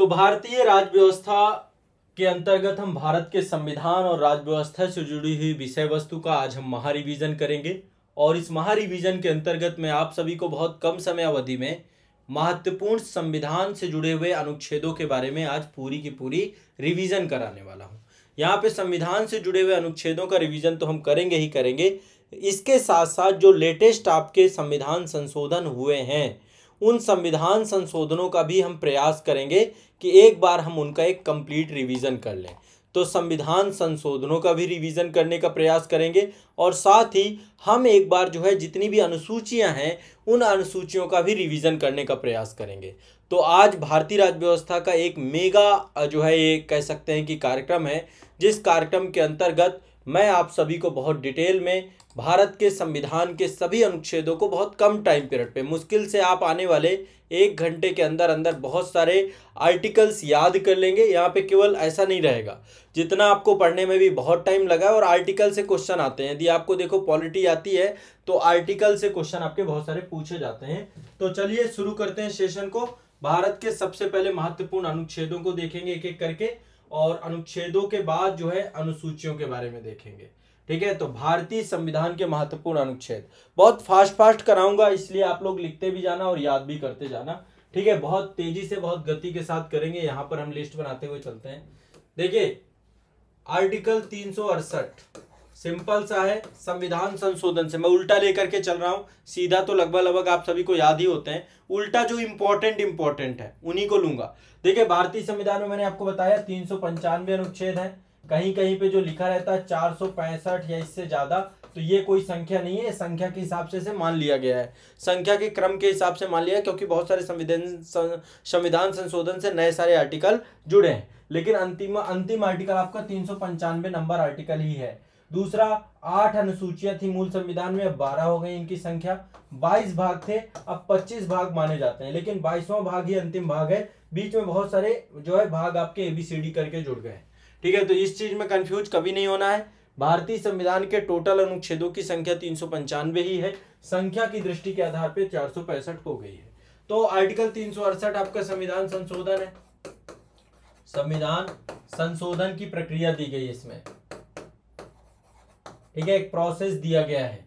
तो भारतीय राज्य व्यवस्था के अंतर्गत हम भारत के संविधान और राज्य व्यवस्था से जुड़ी हुई विषय वस्तु का आज हम महारिवीजन करेंगे। और इस महारिवीजन के अंतर्गत मैं आप सभी को बहुत कम समय अवधि में महत्वपूर्ण संविधान से जुड़े हुए अनुच्छेदों के बारे में आज पूरी की पूरी रिवीजन कराने वाला हूं। यहाँ पे संविधान से जुड़े हुए अनुच्छेदों का रिवीजन तो हम करेंगे ही करेंगे, इसके साथ साथ जो लेटेस्ट आपके संविधान संशोधन हुए हैं उन संविधान संशोधनों का भी हम प्रयास करेंगे कि एक बार हम उनका एक कंप्लीट रिवीजन कर लें। तो संविधान संशोधनों का भी रिवीजन करने का प्रयास करेंगे और साथ ही हम एक बार जो है जितनी भी अनुसूचियां हैं उन अनुसूचियों का भी रिवीजन करने का प्रयास करेंगे। तो आज भारतीय राज्य व्यवस्था का एक मेगा जो है ये कह सकते हैं कि कार्यक्रम है, जिस कार्यक्रम के अंतर्गत मैं आप सभी को बहुत डिटेल में भारत के संविधान के सभी अनुच्छेदों को बहुत कम टाइम पीरियड पे, मुश्किल से आप आने वाले 1 घंटे के अंदर अंदर बहुत सारे आर्टिकल्स याद कर लेंगे। यहाँ पे केवल ऐसा नहीं रहेगा, जितना आपको पढ़ने में भी बहुत टाइम लगा और आर्टिकल से क्वेश्चन आते हैं। यदि आपको देखो पॉलिटी आती है तो आर्टिकल से क्वेश्चन आपके बहुत सारे पूछे जाते हैं। तो चलिए शुरू करते हैं सेशन को। भारत के सबसे पहले महत्वपूर्ण अनुच्छेदों को देखेंगे एक एक करके, और अनुच्छेदों के बाद जो है अनुसूचियों के बारे में देखेंगे। ठीक है, तो भारतीय संविधान के महत्वपूर्ण अनुच्छेद बहुत फास्ट कराऊंगा, इसलिए आप लोग लिखते भी जाना और याद भी करते जाना। ठीक है, बहुत तेजी से बहुत गति के साथ करेंगे। यहां पर हम लिस्ट बनाते हुए चलते हैं। देखिए आर्टिकल 368 सिंपल सा है, संविधान संशोधन से मैं उल्टा लेकर के चल रहा हूं, सीधा तो लगभग आप सभी को याद ही होते हैं, उल्टा जो इंपॉर्टेंट है उन्हीं को लूंगा। देखिए भारतीय संविधान में मैंने आपको बताया 395 अनुच्छेद है, कहीं कहीं पे जो लिखा रहता है 465 या इससे ज्यादा, तो ये कोई संख्या नहीं है, संख्या के हिसाब से मान लिया गया है, संख्या के क्रम के हिसाब से मान लिया है, क्योंकि बहुत सारे संविधान संशोधन से नए सारे आर्टिकल जुड़े हैं, लेकिन अंतिम आर्टिकल आपका 395 नंबर आर्टिकल ही है। दूसरा 8 अनुसूचियां थी मूल संविधान में, अब 12 हो गई इनकी संख्या। 22 भाग थे, अब 25 भाग माने जाते हैं, लेकिन 22वां भाग ही अंतिम भाग है, बीच में बहुत सारे जो है भाग आपके ABCD करके जुड़ गए। ठीक है, तो इस चीज में कंफ्यूज कभी नहीं होना है। भारतीय संविधान के टोटल अनुच्छेदों की संख्या 395 ही है, संख्या की दृष्टि के आधार पे 465 हो गई है। तो आर्टिकल 368 आपका संविधान संशोधन है, संविधान संशोधन की प्रक्रिया दी गई इसमें। ठीक है, एक प्रोसेस दिया गया है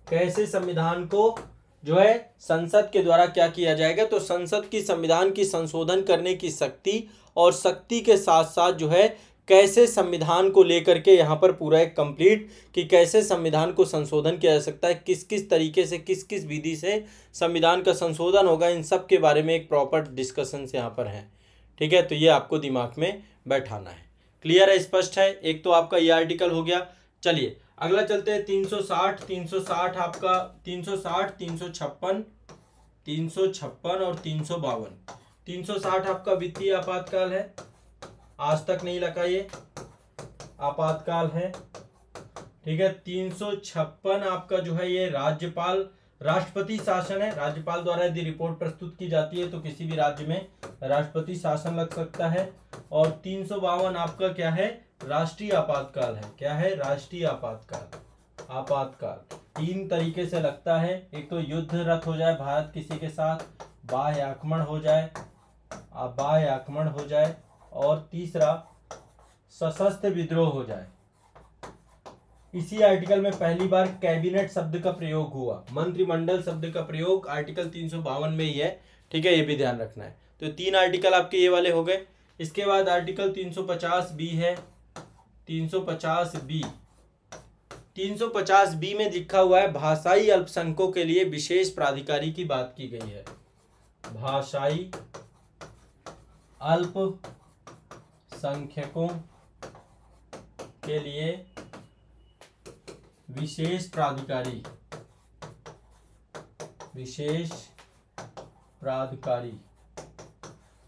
कैसे संविधान को जो है संसद के द्वारा क्या किया जाएगा। तो संसद की संविधान की संशोधन करने की शक्ति, और शक्ति के साथ साथ जो है कैसे संविधान को लेकर के यहाँ पर पूरा एक कंप्लीट कि कैसे संविधान को संशोधन किया जा सकता है, किस किस तरीके से किस किस विधि से संविधान का संशोधन होगा, इन सब के बारे में एक प्रॉपर डिस्कशन यहाँ पर है। ठीक है, तो ये आपको दिमाग में बैठाना है। क्लियर है, स्पष्ट है। एक तो आपका ये आर्टिकल हो गया। चलिए अगला चलते हैं 360 आपका 360, 356 और 352। 360 आपका वित्तीय आपातकाल है, आज तक नहीं लगा ये आपातकाल है। ठीक है, 356 आपका जो है ये राष्ट्रपति शासन है, राज्यपाल द्वारा यदि रिपोर्ट प्रस्तुत की जाती है तो किसी भी राज्य में राष्ट्रपति शासन लग सकता है। और 352 आपका क्या है, राष्ट्रीय आपातकाल है। क्या है, राष्ट्रीय आपातकाल 3 तरीके से लगता है। एक तो युद्ध रत हो जाए भारत किसी के साथ, बाह्य आक्रमण हो जाए, और तीसरा सशस्त्र विद्रोह हो जाए। इसी आर्टिकल में पहली बार कैबिनेट शब्द का प्रयोग हुआ, मंत्रिमंडल शब्द का प्रयोग आर्टिकल 352 में ही है। ठीक है, ये भी ध्यान रखना है। तो 3 आर्टिकल आपके ये वाले हो गए। इसके बाद आर्टिकल 350B है, 350B में लिखा हुआ है भाषाई अल्पसंख्यकों के लिए विशेष प्राधिकारी की बात की गई है। भाषाई अल्पसंख्यकों के लिए विशेष प्राधिकारी,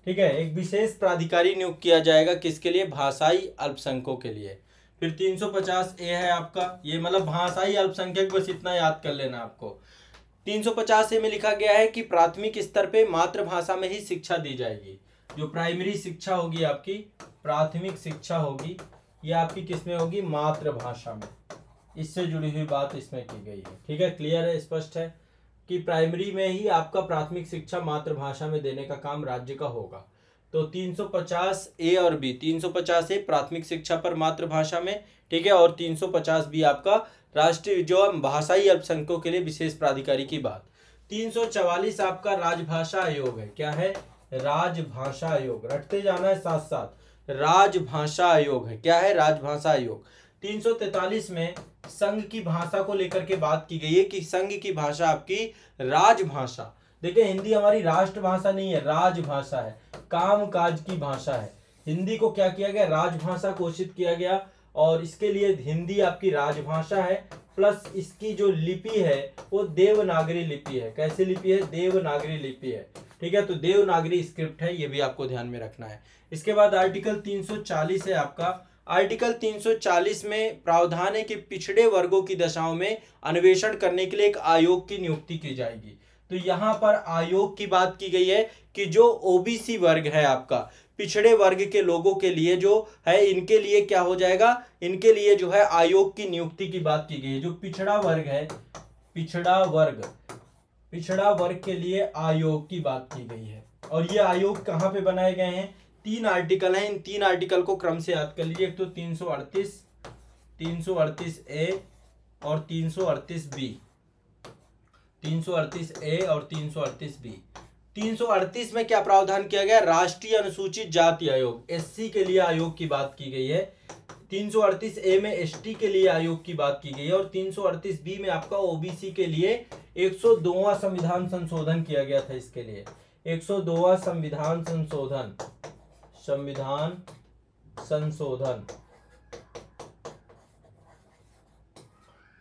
ठीक है, एक विशेष प्राधिकारी नियुक्त किया जाएगा किसके लिए, भाषाई अल्पसंख्यकों के लिए। फिर 350A है आपका, ये मतलब भाषाई अल्पसंख्यक, बस इतना याद कर लेना आपको। 350A में लिखा गया है कि प्राथमिक स्तर पे मातृभाषा में ही शिक्षा दी जाएगी। जो प्राइमरी शिक्षा होगी आपकी, प्राथमिक शिक्षा होगी, ये आपकी किसमें होगी, मातृभाषा में। इससे जुड़ी हुई बात इसमें की गई है। ठीक है, क्लियर है, स्पष्ट है। कि प्राइमरी में ही आपका प्राथमिक शिक्षा मातृभाषा में देने का काम राज्य का होगा। तो 350 ए और बी, 350 ए प्राथमिक शिक्षा पर मातृभाषा में, ठीक है, और 350 बी आपका राष्ट्रीय जो भाषाई अल्पसंख्यकों के लिए विशेष प्राधिकारी की बात। 344 आपका राजभाषा आयोग है। क्या है? राजभाषा आयोग, रटते जाना है साथ साथ, राजभाषा आयोग है। क्या है? राजभाषा आयोग। 343 में संघ की भाषा को लेकर के बात की गई है कि संघ की भाषा आपकी राजभाषा, देखिए हिंदी हमारी राष्ट्रभाषा नहीं है, राजभाषा है, कामकाज की भाषा है। हिंदी को क्या किया गया? राजभाषा घोषित किया गया, और इसके लिए हिंदी आपकी राजभाषा है, प्लस इसकी जो लिपि है वो देवनागरी लिपि है। कैसी लिपि है? देवनागरी लिपि है, ठीक है। तो देवनागरी स्क्रिप्ट है, ये भी आपको ध्यान में रखना है। इसके बाद आर्टिकल 340 है आपका। आर्टिकल 340 में प्रावधान है कि पिछड़े वर्गों की दशाओं में अन्वेषण करने के लिए एक आयोग की नियुक्ति की जाएगी। तो यहाँ पर आयोग की बात की गई है कि जो ओबीसी वर्ग है आपका, पिछड़े वर्ग के लोगों के लिए जो है, इनके लिए क्या हो जाएगा? इनके लिए जो है आयोग की नियुक्ति की बात की गई है। जो पिछड़ा वर्ग है, पिछड़ा वर्ग के लिए आयोग की बात की गई है। और ये आयोग कहाँ पे बनाए गए हैं? 3 आर्टिकल हैं, इन 3 आर्टिकल को क्रम से याद कर लीजिए। एक तो 338 ए और 338 बी, 338 ए और 338 बी। 338 में क्या प्रावधान किया गया? राष्ट्रीय अनुसूचित जाति आयोग, एससी के लिए आयोग की बात की गई है। 338 ए में एसटी के लिए आयोग की बात की गई है, और 338 बी में आपका ओबीसी के लिए 102वां संविधान संशोधन किया गया था। इसके लिए 102वां संविधान संशोधन,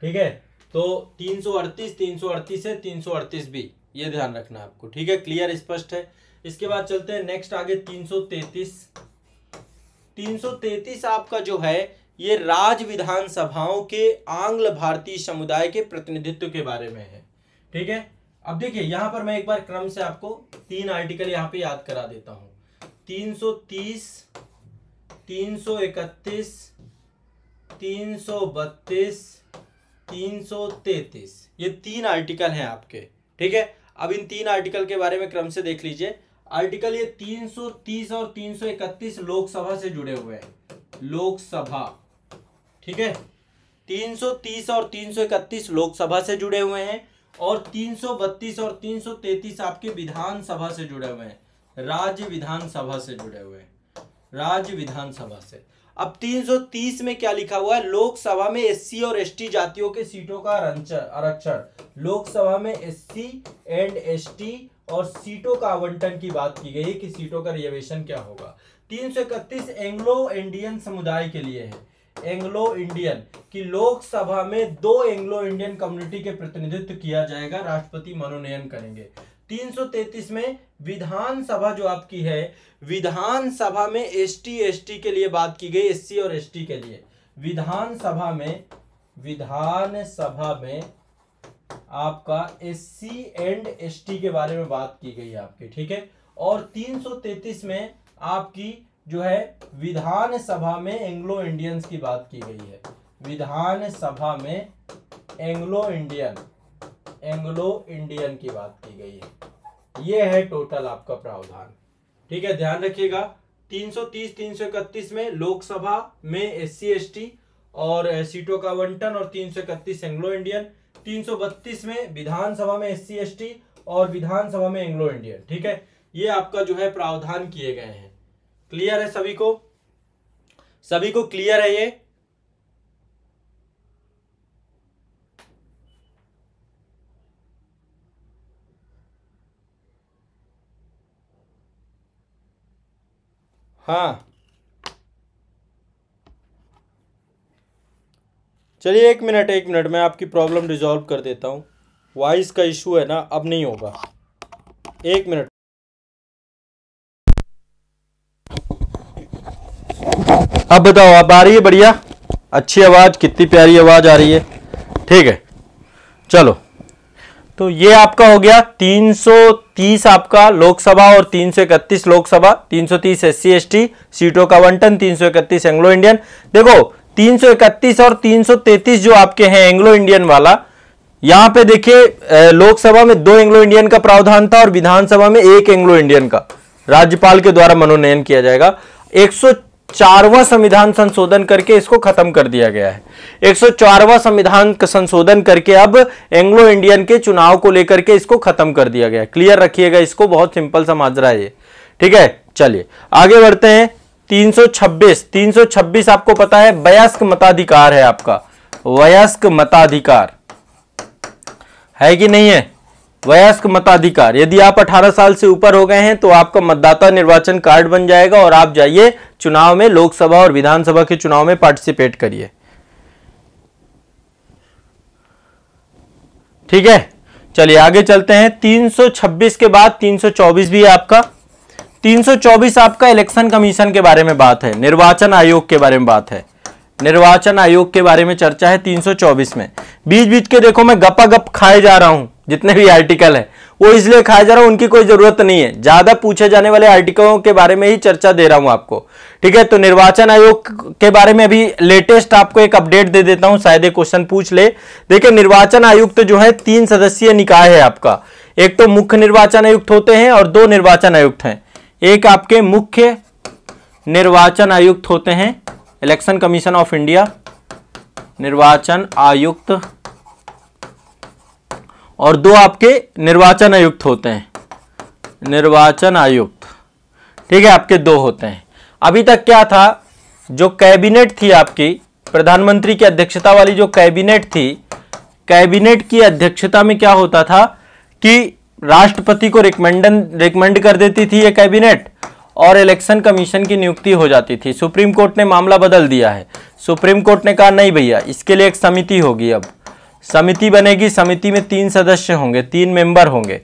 ठीक है। तो 338 है, 338 बी, ये ध्यान रखना है आपको, ठीक है। क्लियर, स्पष्ट है। इसके बाद चलते हैं नेक्स्ट आगे 333 आपका जो है ये राज्य विधानसभाओं के आंग्ल भारतीय समुदाय के प्रतिनिधित्व के बारे में है, ठीक है। अब देखिए यहां पर मैं एक बार क्रम से आपको 3 आर्टिकल यहां पे याद करा देता हूं। 330, 331, 332, 333, ये 3 आर्टिकल हैं आपके, ठीक है। अब इन 3 आर्टिकल के बारे में क्रम से देख लीजिए। आर्टिकल ये 330 और 331 लोकसभा से जुड़े हुए हैं, लोकसभा, ठीक है। 330 और 331 लोकसभा से जुड़े हुए हैं, और 332 और 333 आपके विधानसभा से जुड़े हुए हैं, राज्य विधानसभा से जुड़े हुए हैं, राज्य विधानसभा से। अब 330 में क्या लिखा हुआ है? लोकसभा में एससी और एसटी जातियों के सीटों का आरक्षण, लोकसभा में एससी एंड एसटी और सीटों का आवंटन की बात की गई है कि सीटों का रिजर्वेशन क्या होगा। 331 एंग्लो इंडियन समुदाय के लिए है, एंग्लो इंडियन की लोकसभा में 2 एंग्लो इंडियन कम्युनिटी के प्रतिनिधित्व किया जाएगा, राष्ट्रपति मनोनयन करेंगे। 333 में विधानसभा जो आपकी है, विधानसभा में एसटी एसटी के लिए बात की गई, एससी और एसटी के लिए। विधानसभा में आपका एससी एंड एसटी के बारे में बात की गई है आपकी, ठीक है। और 333 में आपकी जो है विधानसभा में एंग्लो इंडियंस की बात की गई है, विधानसभा में एंग्लो इंडियन की बात की गई है। ये है टोटल आपका प्रावधान, ठीक है, ध्यान रखिएगा। 330 331 में लोकसभा में एससी एसटी और सीटों का आवंटन, और 331 एंग्लो इंडियन। 332 में विधानसभा में एससी एसटी और विधानसभा में एंग्लो इंडियन, ठीक है। ये आपका जो है प्रावधान किए गए हैं। क्लियर है सभी को? सभी को क्लियर है ये? हाँ, चलिए एक मिनट मैं आपकी प्रॉब्लम रिजॉल्व कर देता हूँ। वॉइस का इशू है ना, अब नहीं होगा, 1 मिनट। अब बताओ, अब आ रही है? बढ़िया, अच्छी आवाज़, कितनी प्यारी आवाज़ आ रही है, ठीक है। चलो, तो ये आपका हो गया 330 आपका लोकसभा और 331 लोकसभा, 330 एससी एसटी, सीटों का आवंटन 331 एंग्लो इंडियन। देखो 331 और 333 जो आपके हैं एंग्लो इंडियन वाला, यहां पे देखिए लोकसभा में 2 एंग्लो इंडियन का प्रावधान था और विधानसभा में 1 एंग्लो इंडियन का राज्यपाल के द्वारा मनोनयन किया जाएगा। 104वां संविधान संशोधन करके इसको खत्म कर दिया गया है। 104वां संविधान का संशोधन करके अब एंग्लो इंडियन के चुनाव को लेकर के इसको खत्म कर दिया गया। क्लियर रखिएगा इसको, बहुत सिंपल सा माजरा है ये, ठीक है। चलिए आगे बढ़ते हैं। 326 आपको पता है वयस्क मताधिकार है आपका, वयस्क मताधिकार है कि नहीं है? वयस्क मताधिकार, यदि आप 18 साल से ऊपर हो गए हैं तो आपका मतदाता निर्वाचन कार्ड बन जाएगा और आप जाइए चुनाव में, लोकसभा और विधानसभा के चुनाव में पार्टिसिपेट करिए, ठीक है। चलिए आगे चलते हैं। 326 के बाद 324 भी है आपका। 324 आपका इलेक्शन कमीशन के बारे में बात है, निर्वाचन आयोग के बारे में बात है, निर्वाचन आयोग के बारे में चर्चा है 324 में। बीच बीच के देखो मैं गपागप खाए जा रहा हूं, जितने भी आर्टिकल है वो इसलिए खाए जा रहा हूं, उनकी कोई जरूरत नहीं है, ज्यादा पूछे जाने वाले आर्टिकलों के बारे में ही चर्चा दे रहा हूं आपको, ठीक है। तो निर्वाचन आयोग के बारे में अभी लेटेस्ट आपको एक अपडेट दे देता हूं, शायद एक क्वेश्चन पूछ ले। देखिए निर्वाचन आयुक्त जो है 3 सदस्यीय निकाय है आपका। एक तो मुख्य निर्वाचन आयुक्त होते हैं और 2 निर्वाचन आयुक्त हैं। एक आपके मुख्य निर्वाचन आयुक्त होते हैं, इलेक्शन कमीशन ऑफ इंडिया निर्वाचन आयुक्त, और 2 आपके निर्वाचन आयुक्त होते हैं, निर्वाचन आयुक्त, ठीक है, आपके 2 होते हैं। अभी तक क्या था, जो कैबिनेट थी आपकी, प्रधानमंत्री की अध्यक्षता वाली जो कैबिनेट थी, कैबिनेट की अध्यक्षता में क्या होता था कि राष्ट्रपति को रिकमेंड कर देती थी ये कैबिनेट और इलेक्शन कमीशन की नियुक्ति हो जाती थी। सुप्रीम कोर्ट ने मामला बदल दिया है। सुप्रीम कोर्ट ने कहा नहीं भैया, इसके लिए एक समिति होगी, अब समिति बनेगी, समिति में 3 सदस्य होंगे, 3 मेंबर होंगे,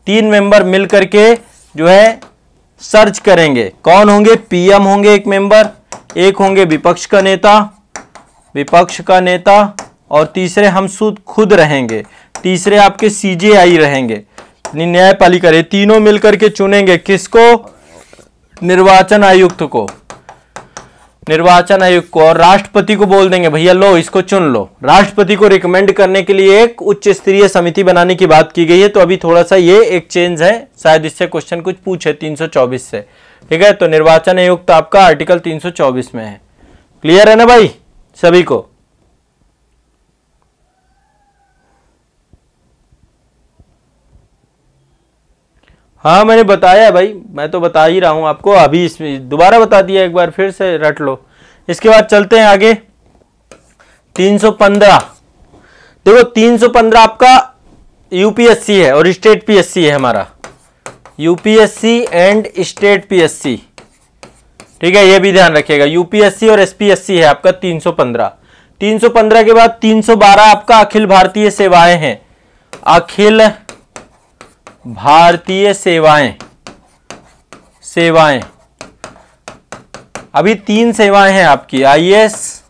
3 मेंबर मिल करके जो है सर्च करेंगे। कौन होंगे? पीएम होंगे एक मेंबर, एक होंगे विपक्ष का नेता और तीसरे हम खुद रहेंगे, तीसरे आपके सीजेआई रहेंगे, न्यायपालिका, ये तीनों मिलकर के चुनेंगे किसको? निर्वाचन आयुक्त को, निर्वाचन आयुक्त को, और राष्ट्रपति को बोल देंगे भैया लो इसको चुन लो। राष्ट्रपति को रिकमेंड करने के लिए एक उच्च स्तरीय समिति बनाने की बात की गई है। तो अभी थोड़ा सा ये एक चेंज है, शायद इससे क्वेश्चन कुछ पूछे 324 से, ठीक है। तो निर्वाचन आयुक्त आपका आर्टिकल 324 में है। क्लियर है ना भाई सभी को? हाँ मैंने बताया है भाई, मैं तो बता ही रहा हूं आपको, अभी इसमें दोबारा बता दिया, एक बार फिर से रट लो। इसके बाद चलते हैं आगे। 315, देखो 315 आपका यूपीएससी है और स्टेट पीएससी है हमारा, यूपीएससी एंड स्टेट पीएससी, ठीक है, ये भी ध्यान रखिएगा। यूपीएससी और एसपीएससी है आपका 315। 315 के बाद 312 आपका अखिल भारतीय सेवाएं हैं, अखिल भारतीय सेवाएं, अभी 3 सेवाएं हैं आपकी, आईएएस,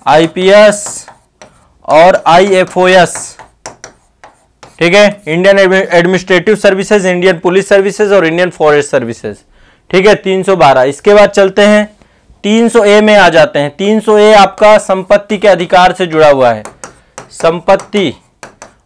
आईपीएस और आईएफओएस, ठीक है, Indian administrative services, Indian police services और इंडियन फॉरेस्ट सर्विसेज, ठीक है। 312। इसके बाद चलते हैं 300A में आ जाते हैं। 300A आपका संपत्ति के अधिकार से जुड़ा हुआ है। संपत्ति,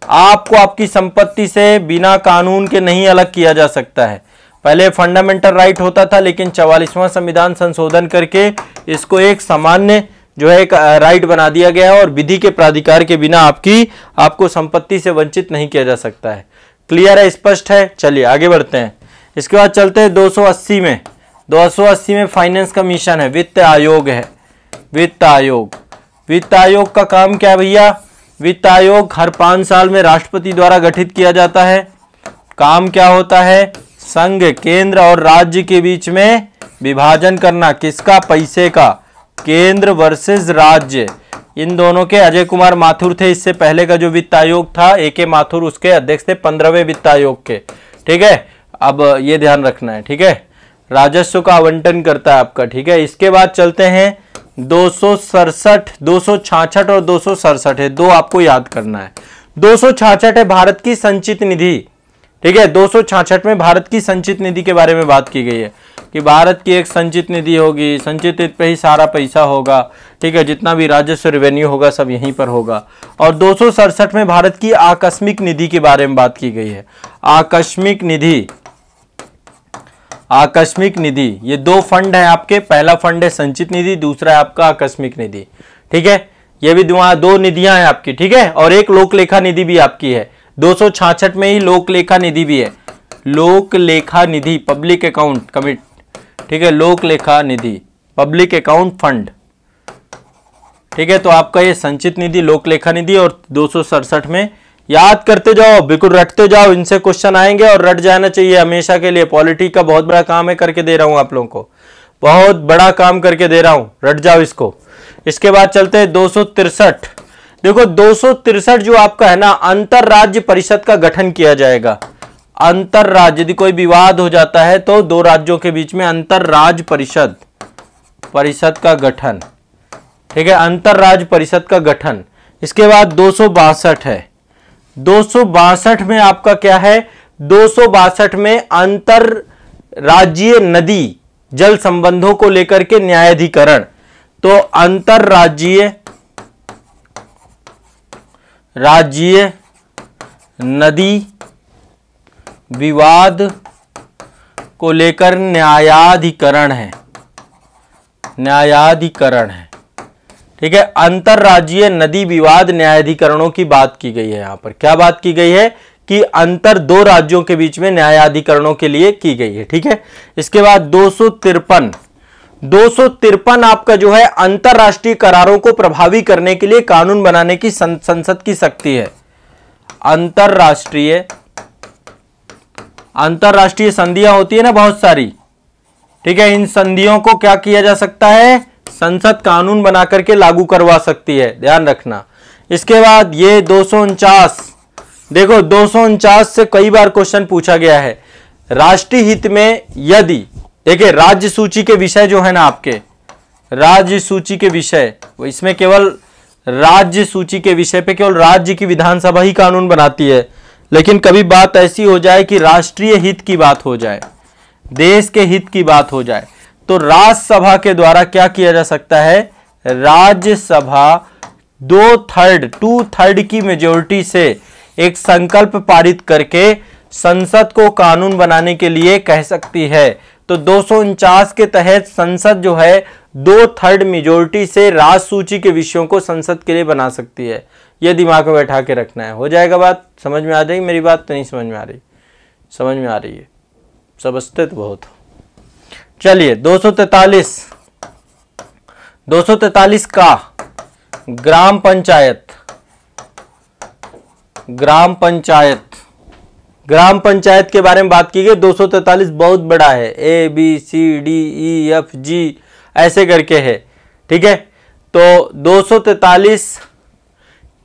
आपको आपकी संपत्ति से बिना कानून के नहीं अलग किया जा सकता है। पहले फंडामेंटल राइट होता था, लेकिन 44वां संविधान संशोधन करके इसको एक सामान्य जो है एक राइट बना दिया गया है और विधि के प्राधिकार के बिना आपको संपत्ति से वंचित नहीं किया जा सकता है। क्लियर है, स्पष्ट है? चलिए आगे बढ़ते हैं। इसके बाद चलते हैं 280 में। 280 में फाइनेंस कमीशन है, वित्त आयोग है, वित्त आयोग। वित्त आयोग का काम क्या है भैया? वित्त आयोग हर 5 साल में राष्ट्रपति द्वारा गठित किया जाता है। काम क्या होता है? संघ, केंद्र और राज्य के बीच में विभाजन करना, किसका? पैसे का। केंद्र वर्सेस राज्य, इन दोनों के अजय कुमार माथुर थे इससे पहले का जो वित्त आयोग था, AK माथुर उसके अध्यक्ष थे 15वें वित्त आयोग के, ठीक है। अब ये ध्यान रखना है, ठीक है, राजस्व का आवंटन करता है आपका, ठीक है। इसके बाद चलते हैं 267, 266 और 267 है, 2 आपको याद करना है। 266 है भारत की संचित निधि, ठीक है। 266 में भारत की संचित निधि के बारे में बात की गई है। कि भारत की एक संचित निधि होगी, संचित निधि पे ही सारा पैसा होगा, ठीक है, जितना भी राजस्व रेवेन्यू होगा सब यहीं पर होगा। और 267 में भारत की आकस्मिक निधि के बारे में बात की गई है। आकस्मिक निधि, आकस्मिक निधि, ये दो फंड है आपके, पहला फंड है संचित निधि, दूसरा है आपका आकस्मिक निधि, ठीक है। ये भी दो निधियां हैं आपकी, ठीक है, और एक लोक लेखा निधि भी आपकी है। 266 में ही लोक लेखा निधि भी है, लोक लेखा निधि, पब्लिक अकाउंट कमिट, ठीक है, लोक लेखा निधि, पब्लिक अकाउंट फंड, ठीक है। तो आपका ये संचित निधि, लोक लेखा निधि, और 267 में याद करते जाओ, बिल्कुल रटते जाओ, इनसे क्वेश्चन आएंगे और रट जाना चाहिए हमेशा के लिए। पॉलिटी का बहुत बड़ा काम है, करके दे रहा हूं आप लोगों को, बहुत बड़ा काम करके दे रहा हूं, रट जाओ इसको। इसके बाद चलते हैं 263। देखो 263 जो आपका है ना, अंतर राज्य परिषद का गठन किया जाएगा। अंतर राज्य, यदि कोई विवाद हो जाता है तो दो राज्यों के बीच में अंतर राज्य परिषद का गठन, ठीक है, अंतर राज्य परिषद का गठन। इसके बाद 262 है। 262 में आपका क्या है, 262 में अंतर राज्यीय नदी जल संबंधों को लेकर के न्यायाधिकरण। तो अंतरराज्यीय नदी विवाद को लेकर न्यायाधिकरण है, न्यायाधिकरण है, ठीक है। अंतरराज्यीय नदी विवाद न्यायाधिकरणों की बात की गई है। यहां पर क्या बात की गई है कि अंतर दो राज्यों के बीच में न्यायाधिकरणों के लिए की गई है, ठीक है। इसके बाद 253 आपका जो है अंतरराष्ट्रीय करारों को प्रभावी करने के लिए कानून बनाने की संसद की शक्ति है। अंतरराष्ट्रीय संधियां होती है ना बहुत सारी, ठीक है, इन संधियों को क्या किया जा सकता है, संसद कानून बना करके लागू करवा सकती है, ध्यान रखना। इसके बाद ये 249, देखो 249 से कई बार क्वेश्चन पूछा गया है। राष्ट्रीय हित में यदि, देखिए राज्य सूची के विषय जो है ना आपके, राज्य सूची के विषय, इसमें केवल राज्य सूची के विषय पे केवल राज्य की विधानसभा ही कानून बनाती है। लेकिन कभी बात ऐसी हो जाए कि राष्ट्रीय हित की बात हो जाए, देश के हित की बात हो जाए, तो राज्यसभा के द्वारा क्या किया जा सकता है, राज्यसभा 2/3 की मेजोरिटी से एक संकल्प पारित करके संसद को कानून बनाने के लिए कह सकती है। तो 249 के तहत संसद जो है 2/3 मेजोरिटी से राज सूची के विषयों को संसद के लिए बना सकती है। यह दिमाग में बैठा के रखना है। हो जाएगा बात, समझ में आ जाएगी मेरी बात, तो नहीं समझ में आ रही, समझ में आ रही है, समझते तो बहुत हो। चलिए 243 का ग्राम पंचायत के बारे में बात की गई। 243 बहुत बड़ा है, ABCDEFG ऐसे करके है, ठीक है। तो 243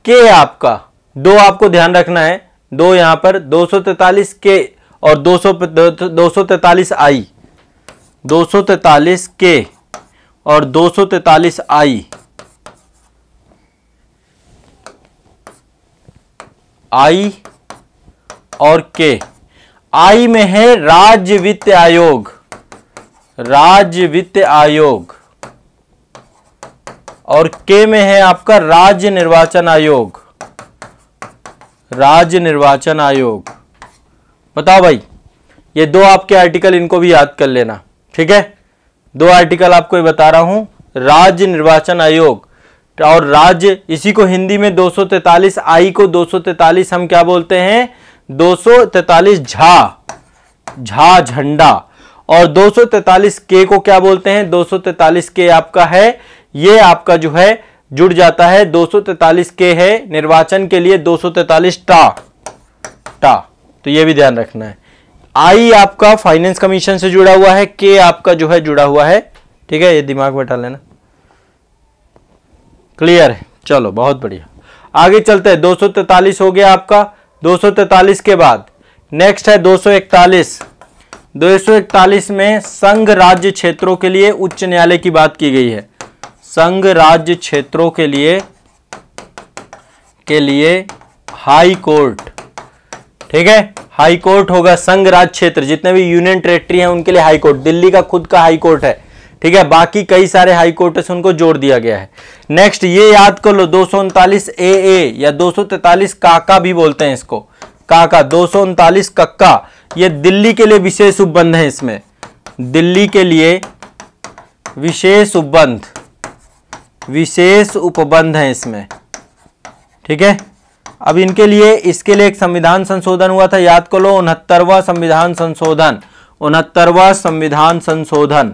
के आपका दो आपको ध्यान रखना है, दो यहां पर 243 के और 243 आई, 243 के और 243 आई और के। आई में है राज्य वित्त आयोग, और के में है आपका राज्य निर्वाचन आयोग। बताओ भाई, ये दो आपके आर्टिकल, इनको भी याद कर लेना, ठीक है। दो आर्टिकल आपको बता रहा हूं, राज्य निर्वाचन आयोग और राज्य, इसी को हिंदी में 243 आई को 243 हम क्या बोलते हैं, 243 झा झंडा, और 243 के को क्या बोलते हैं, 243 के आपका है, ये आपका जो है जुड़ जाता है, 243 के है निर्वाचन के लिए, 243 टा, तो ये भी ध्यान रखना है। आई आपका फाइनेंस कमीशन से जुड़ा हुआ है, के आपका जो है जुड़ा हुआ है, ठीक है, ये दिमाग में डाल लेना, क्लियर है। चलो बहुत बढ़िया, आगे चलते हैं। 243 हो गया आपका। 243 के बाद नेक्स्ट है 241। 241 में संघ राज्य क्षेत्रों के लिए उच्च न्यायालय की बात की गई है। संघ राज्य क्षेत्रों के लिए हाई कोर्ट, ठीक है। हाई कोर्ट होगा संघ राज क्षेत्र, जितने भी यूनियन टेरिटरी हैं उनके लिए हाई कोर्ट। दिल्ली का खुद का हाई कोर्ट है, ठीक है। बाकी कई सारे हाई कोर्ट से उनको जोड़ दिया गया है। नेक्स्ट ये याद कर लो 239 AA या 243 काका भी बोलते हैं इसको, काका 239 कक्का, ये दिल्ली के लिए विशेष उपबंध है। इसमें दिल्ली के लिए विशेष उपबंध है इसमें, ठीक है। अब इनके लिए इसके लिए एक संविधान संशोधन हुआ था, याद कर लो 69वां संविधान संशोधन, 69वां संविधान संशोधन।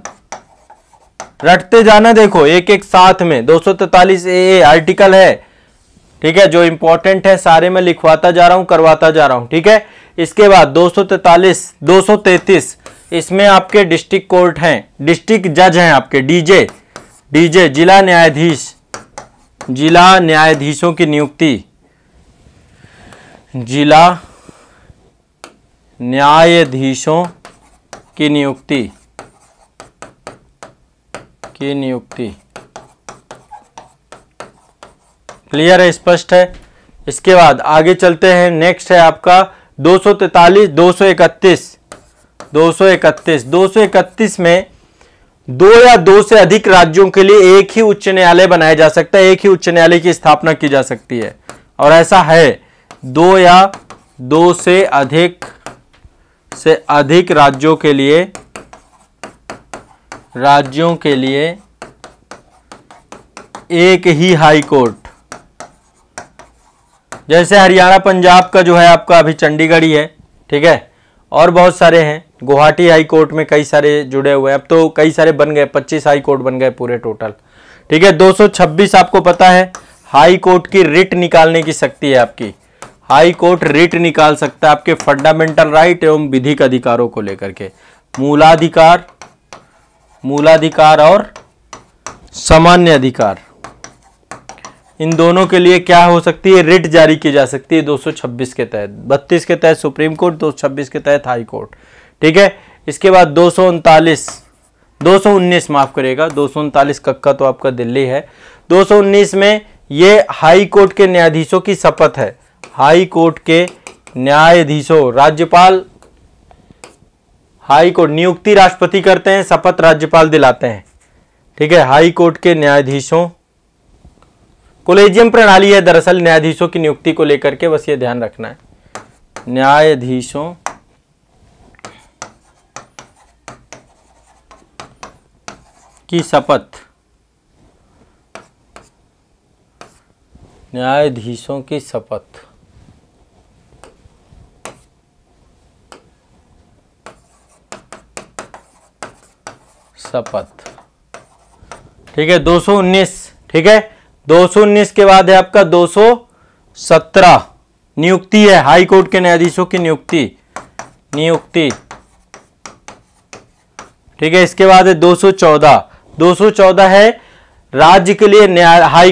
रटते जाना, देखो एक एक साथ में। 243 AA आर्टिकल है, ठीक है, जो इंपॉर्टेंट है सारे में लिखवाता जा रहा हूं, करवाता जा रहा हूं, ठीक है। इसके बाद 233 इसमें आपके डिस्ट्रिक्ट कोर्ट हैं, डिस्ट्रिक्ट जज हैं आपके, डीजे जिला न्यायाधीशों की नियुक्ति, जिला न्यायाधीशों की नियुक्ति क्लियर है, स्पष्ट है। इसके बाद आगे चलते हैं। नेक्स्ट है आपका 231 में 2 या 2 से अधिक राज्यों के लिए एक ही उच्च न्यायालय बनाया जा सकता है, एक ही उच्च न्यायालय की स्थापना की जा सकती है। और ऐसा है 2 या 2 से अधिक राज्यों के लिए एक ही हाई कोर्ट, जैसे हरियाणा पंजाब का जो है आपका अभी चंडीगढ़ ही है, ठीक है। और बहुत सारे हैं, गुवाहाटी हाई कोर्ट में कई सारे जुड़े हुए हैं, अब तो कई सारे बन गए, 25 हाई कोर्ट बन गए पूरे टोटल, ठीक है। 226 आपको पता है हाई कोर्ट की रिट निकालने की शक्ति है आपकी, हाई कोर्ट रिट निकाल सकता है आपके फंडामेंटल राइट एवं विधिक अधिकारों को लेकर के। मूलाधिकार और सामान्य अधिकार, इन दोनों के लिए क्या हो सकती है, रिट जारी की जा सकती है 226 के तहत। 32 के तहत सुप्रीम कोर्ट, 226 के तहत हाई कोर्ट, ठीक है। इसके बाद 219 माफ करेगा, 239 कक्का तो आपका दिल्ली है। 219 में ये हाई कोर्ट के न्यायाधीशों की शपथ है, हाई कोर्ट के न्यायाधीशों, राज्यपाल हाई कोर्ट नियुक्ति राष्ट्रपति करते हैं, शपथ राज्यपाल दिलाते हैं, ठीक है। हाई कोर्ट के न्यायाधीशों, कोलेजियम प्रणाली है दरअसल न्यायाधीशों की नियुक्ति को लेकर के, बस ये ध्यान रखना है। न्यायाधीशों की शपथ, न्यायाधीशों की शपथ, ठीक है। 219, ठीक है। 219 के बाद है आपका 217 नियुक्ति है, हाई कोर्ट के न्यायाधीशों की नियुक्ति, ठीक है। इसके बाद है 214 है राज्य के लिए न्याय, हाई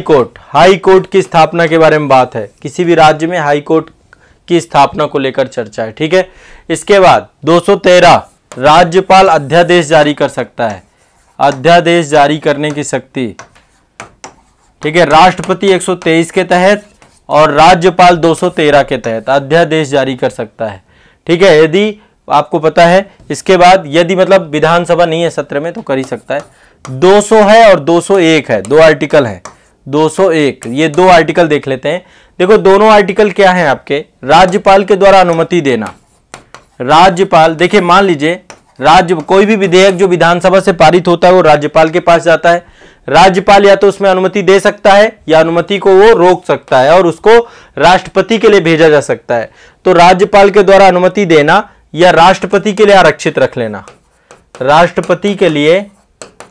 कोर्ट की स्थापना के बारे में बात है, किसी भी राज्य में हाई कोर्ट की स्थापना को लेकर चर्चा है, ठीक है। इसके बाद 213 राज्यपाल अध्यादेश जारी कर सकता है, अध्यादेश जारी करने की शक्ति, ठीक है। राष्ट्रपति 123 के तहत और राज्यपाल 213 के तहत अध्यादेश जारी कर सकता है, ठीक है, यदि आपको पता है। इसके बाद यदि मतलब विधानसभा नहीं है सत्र में तो कर ही सकता है। 200 है और 201 है, 2 आर्टिकल है। 201 ये 2 आर्टिकल देख लेते हैं। देखो दोनों आर्टिकल क्या है आपके, राज्यपाल के द्वारा अनुमति देना। राज्यपाल, देखिए मान लीजिए कोई भी विधेयक जो विधानसभा से पारित होता है वो राज्यपाल के पास जाता है। राज्यपाल या तो उसमें अनुमति दे सकता है या अनुमति को वो रोक सकता है और उसको राष्ट्रपति के लिए भेजा जा सकता है। तो राज्यपाल के द्वारा अनुमति देना या राष्ट्रपति के लिए आरक्षित रख लेना, राष्ट्रपति के लिए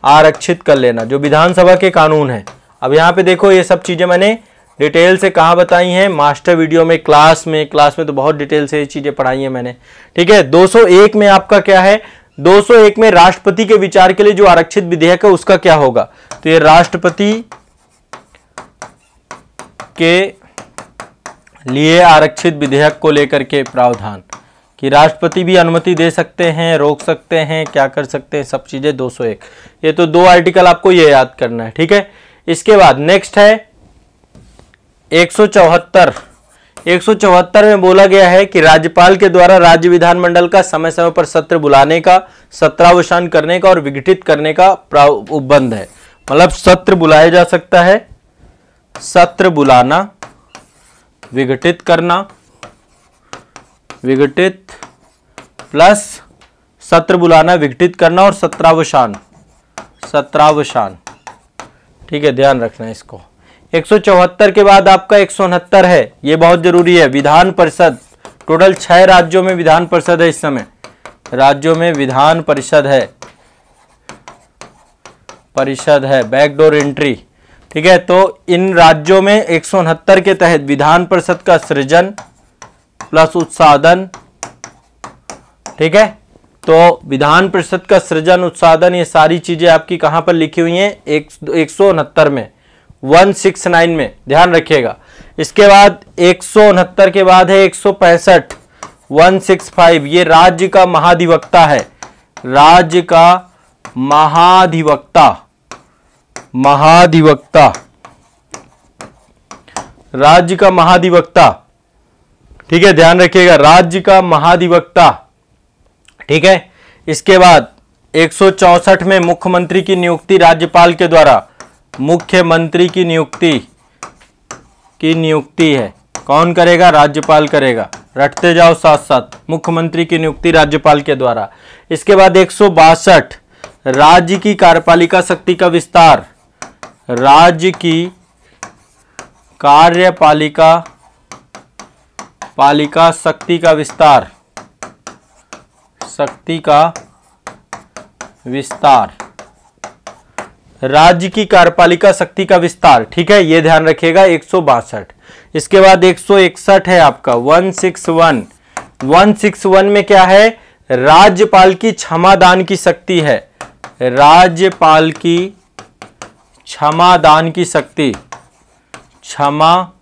आरक्षित कर लेना, जो विधानसभा के कानून है। अब यहां पे देखो ये सब चीजें मैंने डिटेल से कहां बताई हैं, मास्टर वीडियो में, क्लास में तो बहुत डिटेल से ये चीजें पढ़ाई हैं मैंने, ठीक है। 201 में आपका क्या है, 201 में राष्ट्रपति के विचार के लिए जो आरक्षित विधेयक है उसका क्या होगा, तो ये राष्ट्रपति के लिए आरक्षित विधेयक को लेकर के प्रावधान कि राष्ट्रपति भी अनुमति दे सकते हैं, रोक सकते हैं, क्या कर सकते हैं, सब चीजें 201। ये तो 2 आर्टिकल आपको ये याद करना है, ठीक है। इसके बाद नेक्स्ट है 174 174 में बोला गया है कि राज्यपाल के द्वारा राज्य विधानमंडल का समय समय पर सत्र बुलाने का, सत्रावसान करने का और विघटित करने का उपबंध है। मतलब सत्र बुलाया जा सकता है, सत्र बुलाना, विघटित करना, विघटित प्लस सत्र बुलाना, विघटित करना और सत्रावसान, सत्रावसान। ठीक है, ध्यान रखना इसको। 174 के बाद आपका 169 है, ये बहुत जरूरी है। विधान परिषद, टोटल 6 राज्यों में विधान परिषद है। इस समय राज्यों में विधान परिषद है, परिषद है, बैकडोर एंट्री। ठीक है, तो इन राज्यों में 169 के तहत विधान परिषद का सृजन प्लस उत्साधन। ठीक है, तो विधान परिषद का सृजन, उत्साधन, ये सारी चीजें आपकी कहां पर लिखी हुई हैं? 169 में, 169 में, ध्यान रखिएगा। इसके बाद 169 के बाद है 165, 165, ये राज्य का महाधिवक्ता है, राज्य का महाधिवक्ता, महाधिवक्ता, राज्य का महाधिवक्ता। ठीक है, ध्यान रखिएगा, राज्य का महाधिवक्ता। ठीक है, इसके बाद 164 में मुख्यमंत्री की नियुक्ति राज्यपाल के द्वारा, मुख्यमंत्री की नियुक्ति है, कौन करेगा? राज्यपाल करेगा। रटते जाओ साथ साथ, मुख्यमंत्री की नियुक्ति राज्यपाल के द्वारा। इसके बाद 162 राज्य की कार्यपालिका शक्ति का विस्तार, राज्य की कार्यपालिका शक्ति का विस्तार, शक्ति का विस्तार, राज्य की कार्यपालिका शक्ति का विस्तार। ठीक है, ये ध्यान रखिएगा। 162। इसके बाद 161 है आपका 161। 161 में क्या है? राज्यपाल की क्षमादान की शक्ति है, राज्यपाल की क्षमादान की शक्ति, क्षमादान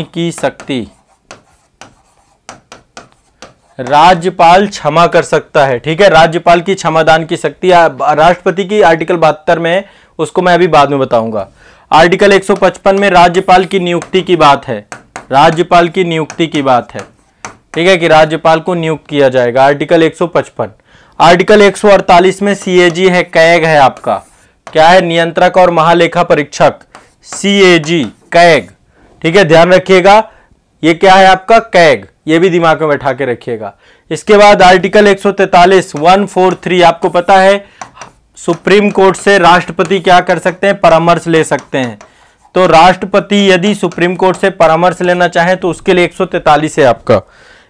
की शक्ति, राज्यपाल क्षमा कर सकता है। ठीक है, राज्यपाल की क्षमादान की शक्ति। राष्ट्रपति की आर्टिकल 72 में, उसको मैं अभी बाद में बताऊंगा। आर्टिकल 155 में राज्यपाल की नियुक्ति की बात है, राज्यपाल की नियुक्ति की बात है। ठीक है, कि राज्यपाल को नियुक्त किया जाएगा, आर्टिकल 155। आर्टिकल 148 में सीएजी है, कैग है आपका, क्या है? नियंत्रक और महालेखा परीक्षक, सीएजी, कैग। ठीक है, ध्यान रखिएगा, ये क्या है आपका? कैग। ये भी दिमाग में बैठा के रखिएगा। इसके बाद आर्टिकल 143, 143, आपको पता है सुप्रीम कोर्ट से राष्ट्रपति क्या कर सकते हैं? परामर्श ले सकते हैं। तो राष्ट्रपति यदि सुप्रीम कोर्ट से परामर्श लेना चाहे तो उसके लिए 143 है आपका।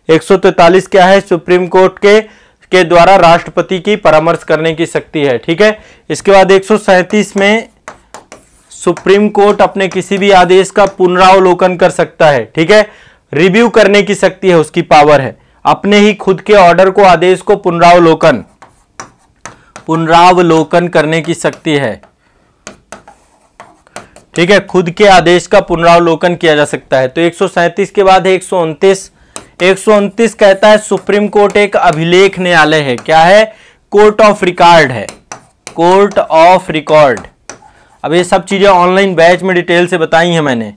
143 क्या है? सुप्रीम कोर्ट के द्वारा राष्ट्रपति की परामर्श करने की शक्ति है। ठीक है, इसके बाद 137 में सुप्रीम कोर्ट अपने किसी भी आदेश का पुनरावलोकन कर सकता है। ठीक है, रिव्यू करने की शक्ति है, उसकी पावर है, अपने ही खुद के ऑर्डर को, आदेश को पुनरावलोकन करने की शक्ति है। ठीक है, खुद के आदेश का पुनरावलोकन किया जा सकता है। तो 137 के बाद है 129। 129 कहता है सुप्रीम कोर्ट एक अभिलेख न्यायालय है। क्या है? कोर्ट ऑफ रिकॉर्ड है, कोर्ट ऑफ रिकॉर्ड। अब ये सब चीजें ऑनलाइन बैच में डिटेल से बताई हैं मैंने।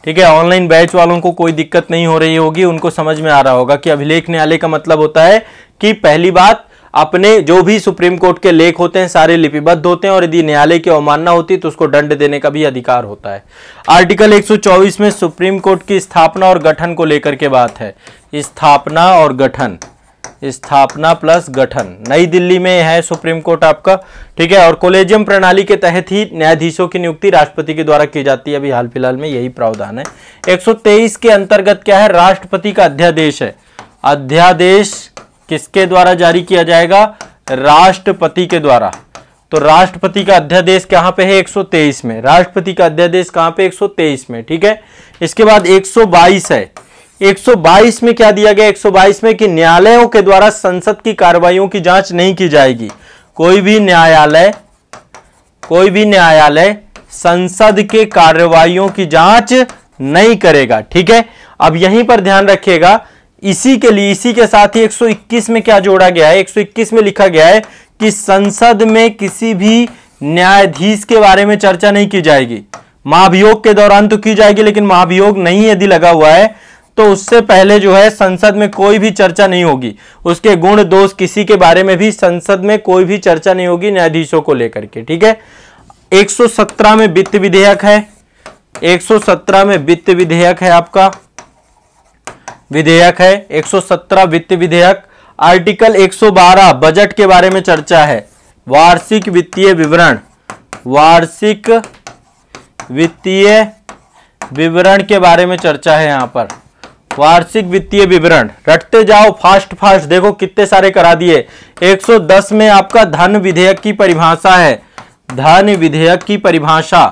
ठीक है, ऑनलाइन बैच वालों को कोई दिक्कत नहीं हो रही होगी, उनको समझ में आ रहा होगा कि अभिलेख न्यायालय का मतलब होता है कि पहली बात, अपने जो भी सुप्रीम कोर्ट के लेख होते हैं सारे लिपिबद्ध होते हैं, और यदि न्यायालय की अवमानना होती है तो उसको दंड देने का भी अधिकार होता है। आर्टिकल 124 में सुप्रीम कोर्ट की स्थापना और गठन को लेकर के बात है, स्थापना और गठन, स्थापना प्लस गठन। नई दिल्ली में है सुप्रीम कोर्ट आपका। ठीक है, और कोलेजियम प्रणाली के तहत ही न्यायाधीशों की नियुक्ति राष्ट्रपति के द्वारा की जाती है। अभी हाल फिलहाल में यही प्रावधान है। 123 के अंतर्गत क्या है? राष्ट्रपति का अध्यादेश है। अध्यादेश किसके द्वारा जारी किया जाएगा? राष्ट्रपति के द्वारा। तो राष्ट्रपति का अध्यादेश कहां पे है? 123 में। राष्ट्रपति का अध्यादेश कहां पे? 123 में। ठीक है, इसके बाद 122 है। 122 में क्या दिया गया? 122 में कि न्यायालयों के द्वारा संसद की कार्रवाइयों की जांच नहीं की जाएगी। कोई भी न्यायालय संसद के कार्रवाइयों की जांच नहीं करेगा। ठीक है, अब यहीं पर ध्यान रखिएगा, इसी के साथ ही 121 में क्या जोड़ा गया है? 121 में लिखा गया है कि संसद में किसी भी न्यायाधीश के बारे में चर्चा नहीं की जाएगी। महाभियोग के दौरान तो की जाएगी, लेकिन महाभियोग नहीं यदि लगा हुआ है तो उससे पहले जो है संसद में कोई भी चर्चा नहीं होगी। उसके गुण दोष किसी के बारे में भी संसद में कोई भी चर्चा नहीं होगी न्यायाधीशों को लेकर के, ठीक है। 117 में वित्त विधेयक है, 117 में वित्त विधेयक है, आपका विधेयक है 117 वित्त विधेयक। आर्टिकल 112 बजट के बारे में चर्चा है, वार्षिक वित्तीय विवरण, वार्षिक वित्तीय विवरण के बारे में चर्चा है यहां पर। वार्षिक वित्तीय विवरण रटते जाओ फास्ट फास्ट, देखो कितने सारे करा दिए। 110 में आपका धन विधेयक की परिभाषा है, धन विधेयक की परिभाषा,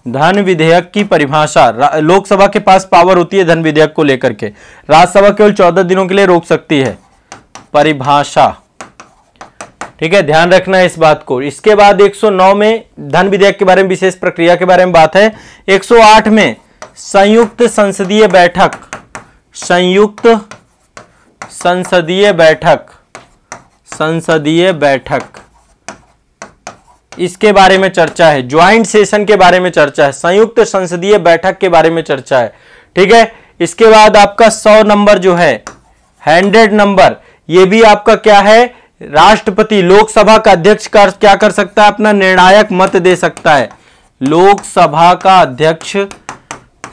धन विधेयक की परिभाषा। लोकसभा के पास पावर होती है धन विधेयक को लेकर के, राज्यसभा केवल 14 दिनों के लिए रोक सकती है। परिभाषा, ठीक है, ध्यान रखना है इस बात को। इसके बाद 109 में धन विधेयक के बारे में विशेष प्रक्रिया के बारे में बात है। 108 में संयुक्त संसदीय बैठक, संयुक्त संसदीय बैठक, संसदीय बैठक, इसके बारे में चर्चा है। ज्वाइंट सेशन के बारे में चर्चा है, संयुक्त संसदीय बैठक के बारे में चर्चा है, ठीक है। इसके बाद आपका 100 नंबर जो है 100 नंबर, ये भी आपका क्या है, राष्ट्रपति लोकसभा का अध्यक्ष क्या कर सकता है, अपना निर्णायक मत दे सकता है। लोकसभा का अध्यक्ष,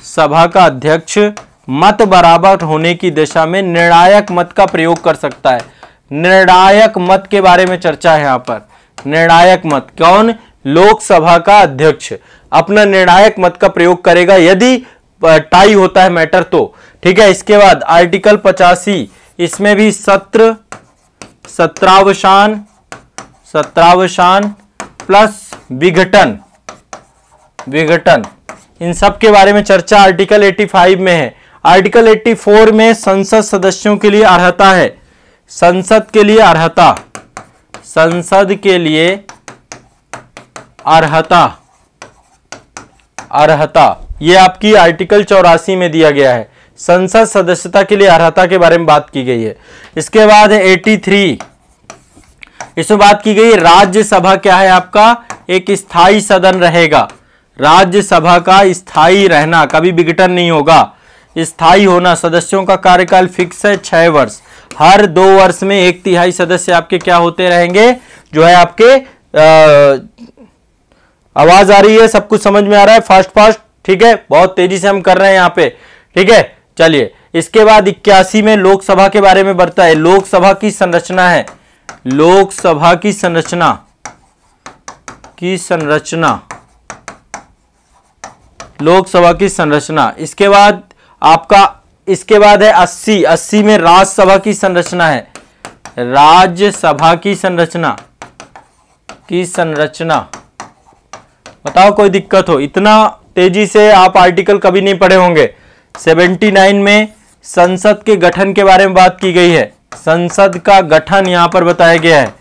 सभा का अध्यक्ष मत बराबर होने की दिशा में निर्णायक मत का प्रयोग कर सकता है। निर्णायक मत के बारे में चर्चा है यहां पर। निर्णायक मत कौन, लोकसभा का अध्यक्ष अपना निर्णायक मत का प्रयोग करेगा यदि टाई होता है मैटर तो, ठीक है। इसके बाद आर्टिकल 85, इसमें भी सत्र, सत्रावसान, सत्रावसान प्लस विघटन, विघटन, इन सब के बारे में चर्चा आर्टिकल 85 में है। आर्टिकल 84 में संसद सदस्यों के लिए अर्हता है, संसद के लिए अर्हता, संसद के लिए अर्हता, अर्हता, ये आपकी आर्टिकल 84 में दिया गया है। संसद सदस्यता के लिए अर्हता के बारे में बात की गई है। इसके बाद है 83, इसमें बात की गई राज्यसभा क्या है आपका, एक स्थायी सदन रहेगा। राज्यसभा का स्थायी रहना, कभी विघटन नहीं होगा, स्थायी होना। सदस्यों का कार्यकाल फिक्स है 6 वर्ष, हर 2 वर्ष में 1/3 सदस्य आपके क्या होते रहेंगे, जो है आपके आवाज आ रही है, सब कुछ समझ में आ रहा है, फास्ट फास्ट, ठीक है, बहुत तेजी से हम कर रहे हैं यहाँ पे, ठीक है। चलिए इसके बाद 81 में लोकसभा के बारे में बढ़ता है। लोकसभा की संरचना है, लोकसभा की संरचना, की संरचना, लोकसभा की संरचना। इसके बाद आपका, इसके बाद है 80 में राज्यसभा की संरचना है, राज्यसभा की संरचना, की संरचना। बताओ कोई दिक्कत हो, इतना तेजी से आप आर्टिकल कभी नहीं पढ़े होंगे। 79 में संसद के गठन के बारे में बात की गई है, संसद का गठन यहां पर बताया गया है,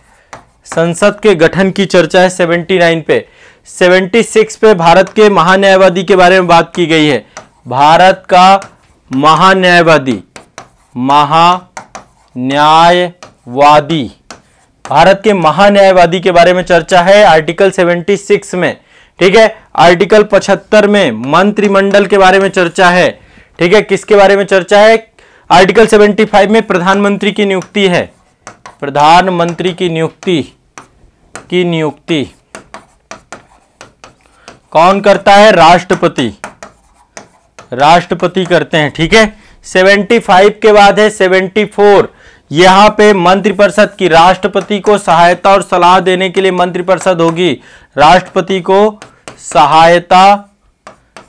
संसद के गठन की चर्चा है 79 पे। 76 पे भारत के महान्यायवादी के बारे में बात की गई है, भारत का महान्यायवादी, महान्यायवादी, भारत के महान्यायवादी के बारे में चर्चा है आर्टिकल 76 में, ठीक है। आर्टिकल 75 में मंत्रिमंडल के बारे में चर्चा है, ठीक है। किसके बारे में चर्चा है, आर्टिकल 75 में प्रधानमंत्री की नियुक्ति है, प्रधानमंत्री की नियुक्ति, की नियुक्ति कौन करता है, राष्ट्रपति, राष्ट्रपति करते हैं, ठीक है। 75 के बाद है 74, यहां पे मंत्रिपरिषद की, राष्ट्रपति को सहायता और सलाह देने के लिए मंत्रिपरिषद होगी, राष्ट्रपति को सहायता,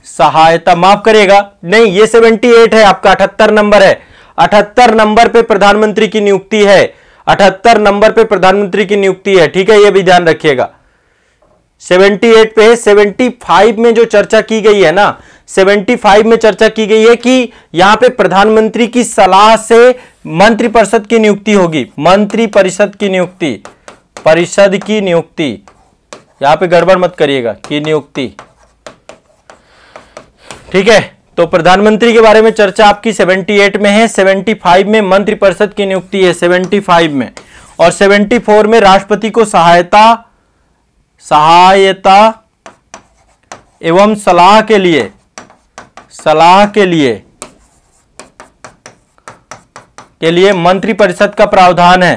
सहायता, माफ करिएगा, नहीं ये 78 है आपका, 78 नंबर है, 78 नंबर पे प्रधानमंत्री की नियुक्ति है, 78 नंबर पे प्रधानमंत्री की नियुक्ति है, ठीक है, ये भी ध्यान रखिएगा। 78 पे है। 75 में जो चर्चा की गई है ना, 75 में चर्चा की गई है कि यहां पे प्रधानमंत्री की सलाह से मंत्रिपरिषद की नियुक्ति होगी, मंत्रिपरिषद की नियुक्ति, परिषद की नियुक्ति, यहां पे गड़बड़ मत करिएगा, की नियुक्ति, ठीक है। तो प्रधानमंत्री के बारे में चर्चा आपकी 78 में है, 75 में मंत्रिपरिषद की नियुक्ति है 75 में, और 74 में राष्ट्रपति को सहायता, सहायता एवं सलाह के लिए मंत्रिपरिषद का प्रावधान है,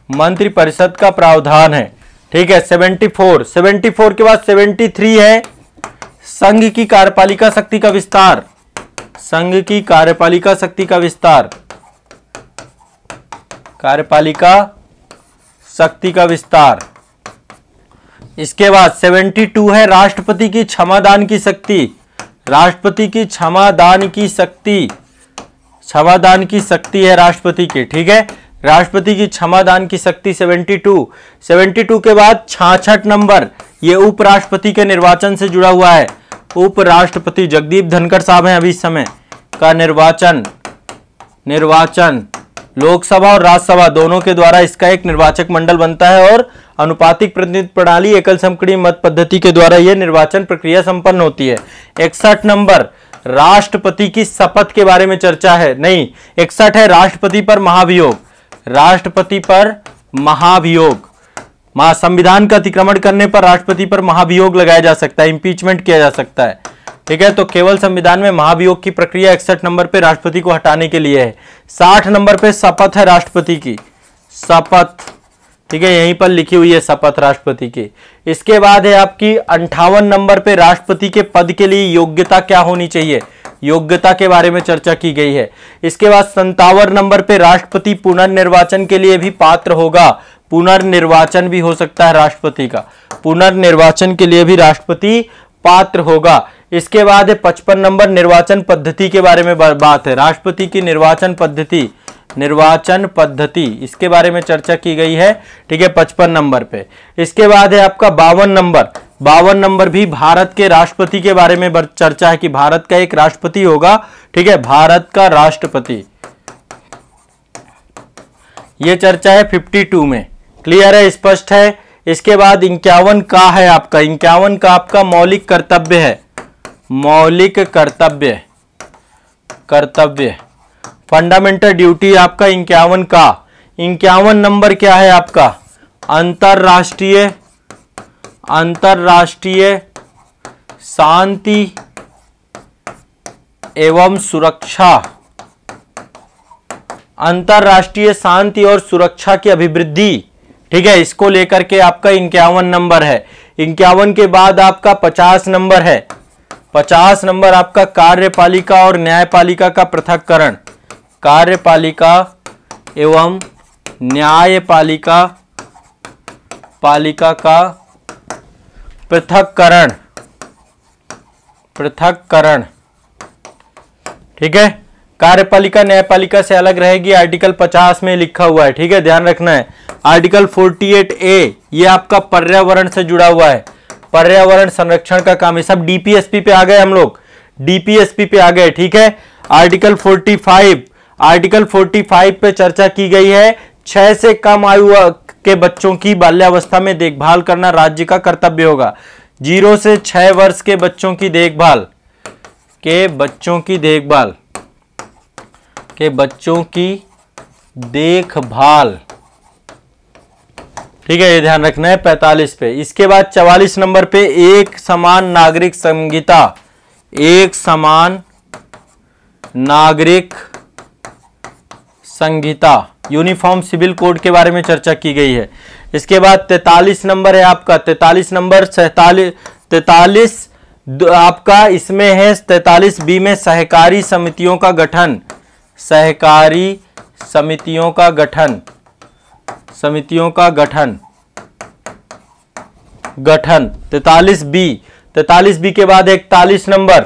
मंत्रिपरिषद का प्रावधान है। ठीक है, 74 के बाद 73 है संघ की कार्यपालिका शक्ति का विस्तार, संघ की कार्यपालिका शक्ति का विस्तार, कार्यपालिका शक्ति का विस्तार। इसके बाद 72 है राष्ट्रपति की क्षमादान की शक्ति, राष्ट्रपति की क्षमादान की शक्ति, क्षमादान की शक्ति है राष्ट्रपति की। ठीक है, राष्ट्रपति की क्षमादान की शक्ति 72 के बाद 66 नंबर, ये उपराष्ट्रपति के निर्वाचन से जुड़ा हुआ है। उपराष्ट्रपति जगदीप धनखड़ साहब हैं अभी इस समय का निर्वाचन लोकसभा और राज्यसभा दोनों के द्वारा इसका एक निर्वाचक मंडल बनता है और अनुपातिक प्रतिनिधित्व प्रणाली एकल समकक्षीय मत पद्धति के द्वारा यह निर्वाचन प्रक्रिया संपन्न होती है। 61 नंबर राष्ट्रपति की शपथ के बारे में चर्चा है, नहीं 61 है राष्ट्रपति पर महाभियोग, राष्ट्रपति पर महाभियोग, संविधान का अतिक्रमण करने पर राष्ट्रपति पर महाभियोग लगाया जा सकता है, इंपीचमेंट किया जा सकता है। ठीक है, तो केवल संविधान में महाभियोग की प्रक्रिया 61 नंबर पे राष्ट्रपति को हटाने के लिए है। 60 नंबर पे शपथ है राष्ट्रपति की, शपथ। ठीक है, यहीं पर लिखी हुई है शपथ राष्ट्रपति की। इसके बाद है आपकी 58 नंबर पे राष्ट्रपति के पद के लिए योग्यता क्या होनी चाहिए, योग्यता के बारे में चर्चा की गई है। इसके बाद 57 नंबर पे राष्ट्रपति पुनर्निर्वाचन के लिए भी पात्र होगा, पुनर्निर्वाचन भी हो सकता है राष्ट्रपति का, पुनर्निर्वाचन के लिए भी राष्ट्रपति पात्र होगा। इसके बाद 55 नंबर निर्वाचन पद्धति के बारे में बात है, राष्ट्रपति की निर्वाचन पद्धति इसके बारे में चर्चा की गई है। ठीक है, 55 नंबर पे। इसके बाद है आपका 52 नंबर भी भारत के राष्ट्रपति के बारे में चर्चा है कि भारत का एक राष्ट्रपति होगा। ठीक है, भारत का राष्ट्रपति, यह चर्चा है 52 में। क्लियर है, स्पष्ट है। इसके बाद 51 का है आपका, 51 का आपका मौलिक कर्तव्य है, मौलिक कर्तव्य फंडामेंटल ड्यूटी आपका 51 का। 51 नंबर क्या है आपका, अंतरराष्ट्रीय शांति एवं सुरक्षा, अंतरराष्ट्रीय शांति और सुरक्षा की अभिवृद्धि। ठीक है, इसको लेकर के आपका 51 नंबर है। 51 के बाद आपका 50 नंबर है, 50 नंबर आपका कार्यपालिका और न्यायपालिका का पृथक्करण, कार्यपालिका एवं न्यायपालिका का पृथक्करण। ठीक है, कार्यपालिका न्यायपालिका से अलग रहेगी, आर्टिकल 50 में लिखा हुआ है। ठीक है, ध्यान रखना है। आर्टिकल 48A ये आपका पर्यावरण से जुड़ा हुआ है, पर्यावरण संरक्षण का काम है। सब डीपीएसपी पे आ गए, हम लोग डीपीएसपी पे आ गए। ठीक है, आर्टिकल 45 पे चर्चा की गई है। 6 से कम आयु के बच्चों की बाल्यावस्था में देखभाल करना राज्य का कर्तव्य होगा। 0 से 6 वर्ष के बच्चों की देखभाल ठीक है, ये ध्यान रखना है 45 पे। इसके बाद 44 नंबर पे एक समान नागरिक संहिता, एक समान नागरिक संहिता यूनिफॉर्म सिविल कोड के बारे में चर्चा की गई है। इसके बाद 43 नंबर है आपका, 43 नंबर 43 आपका इसमें है 43B में सहकारी समितियों का गठन, सहकारी समितियों का गठन 43B के बाद 41 नंबर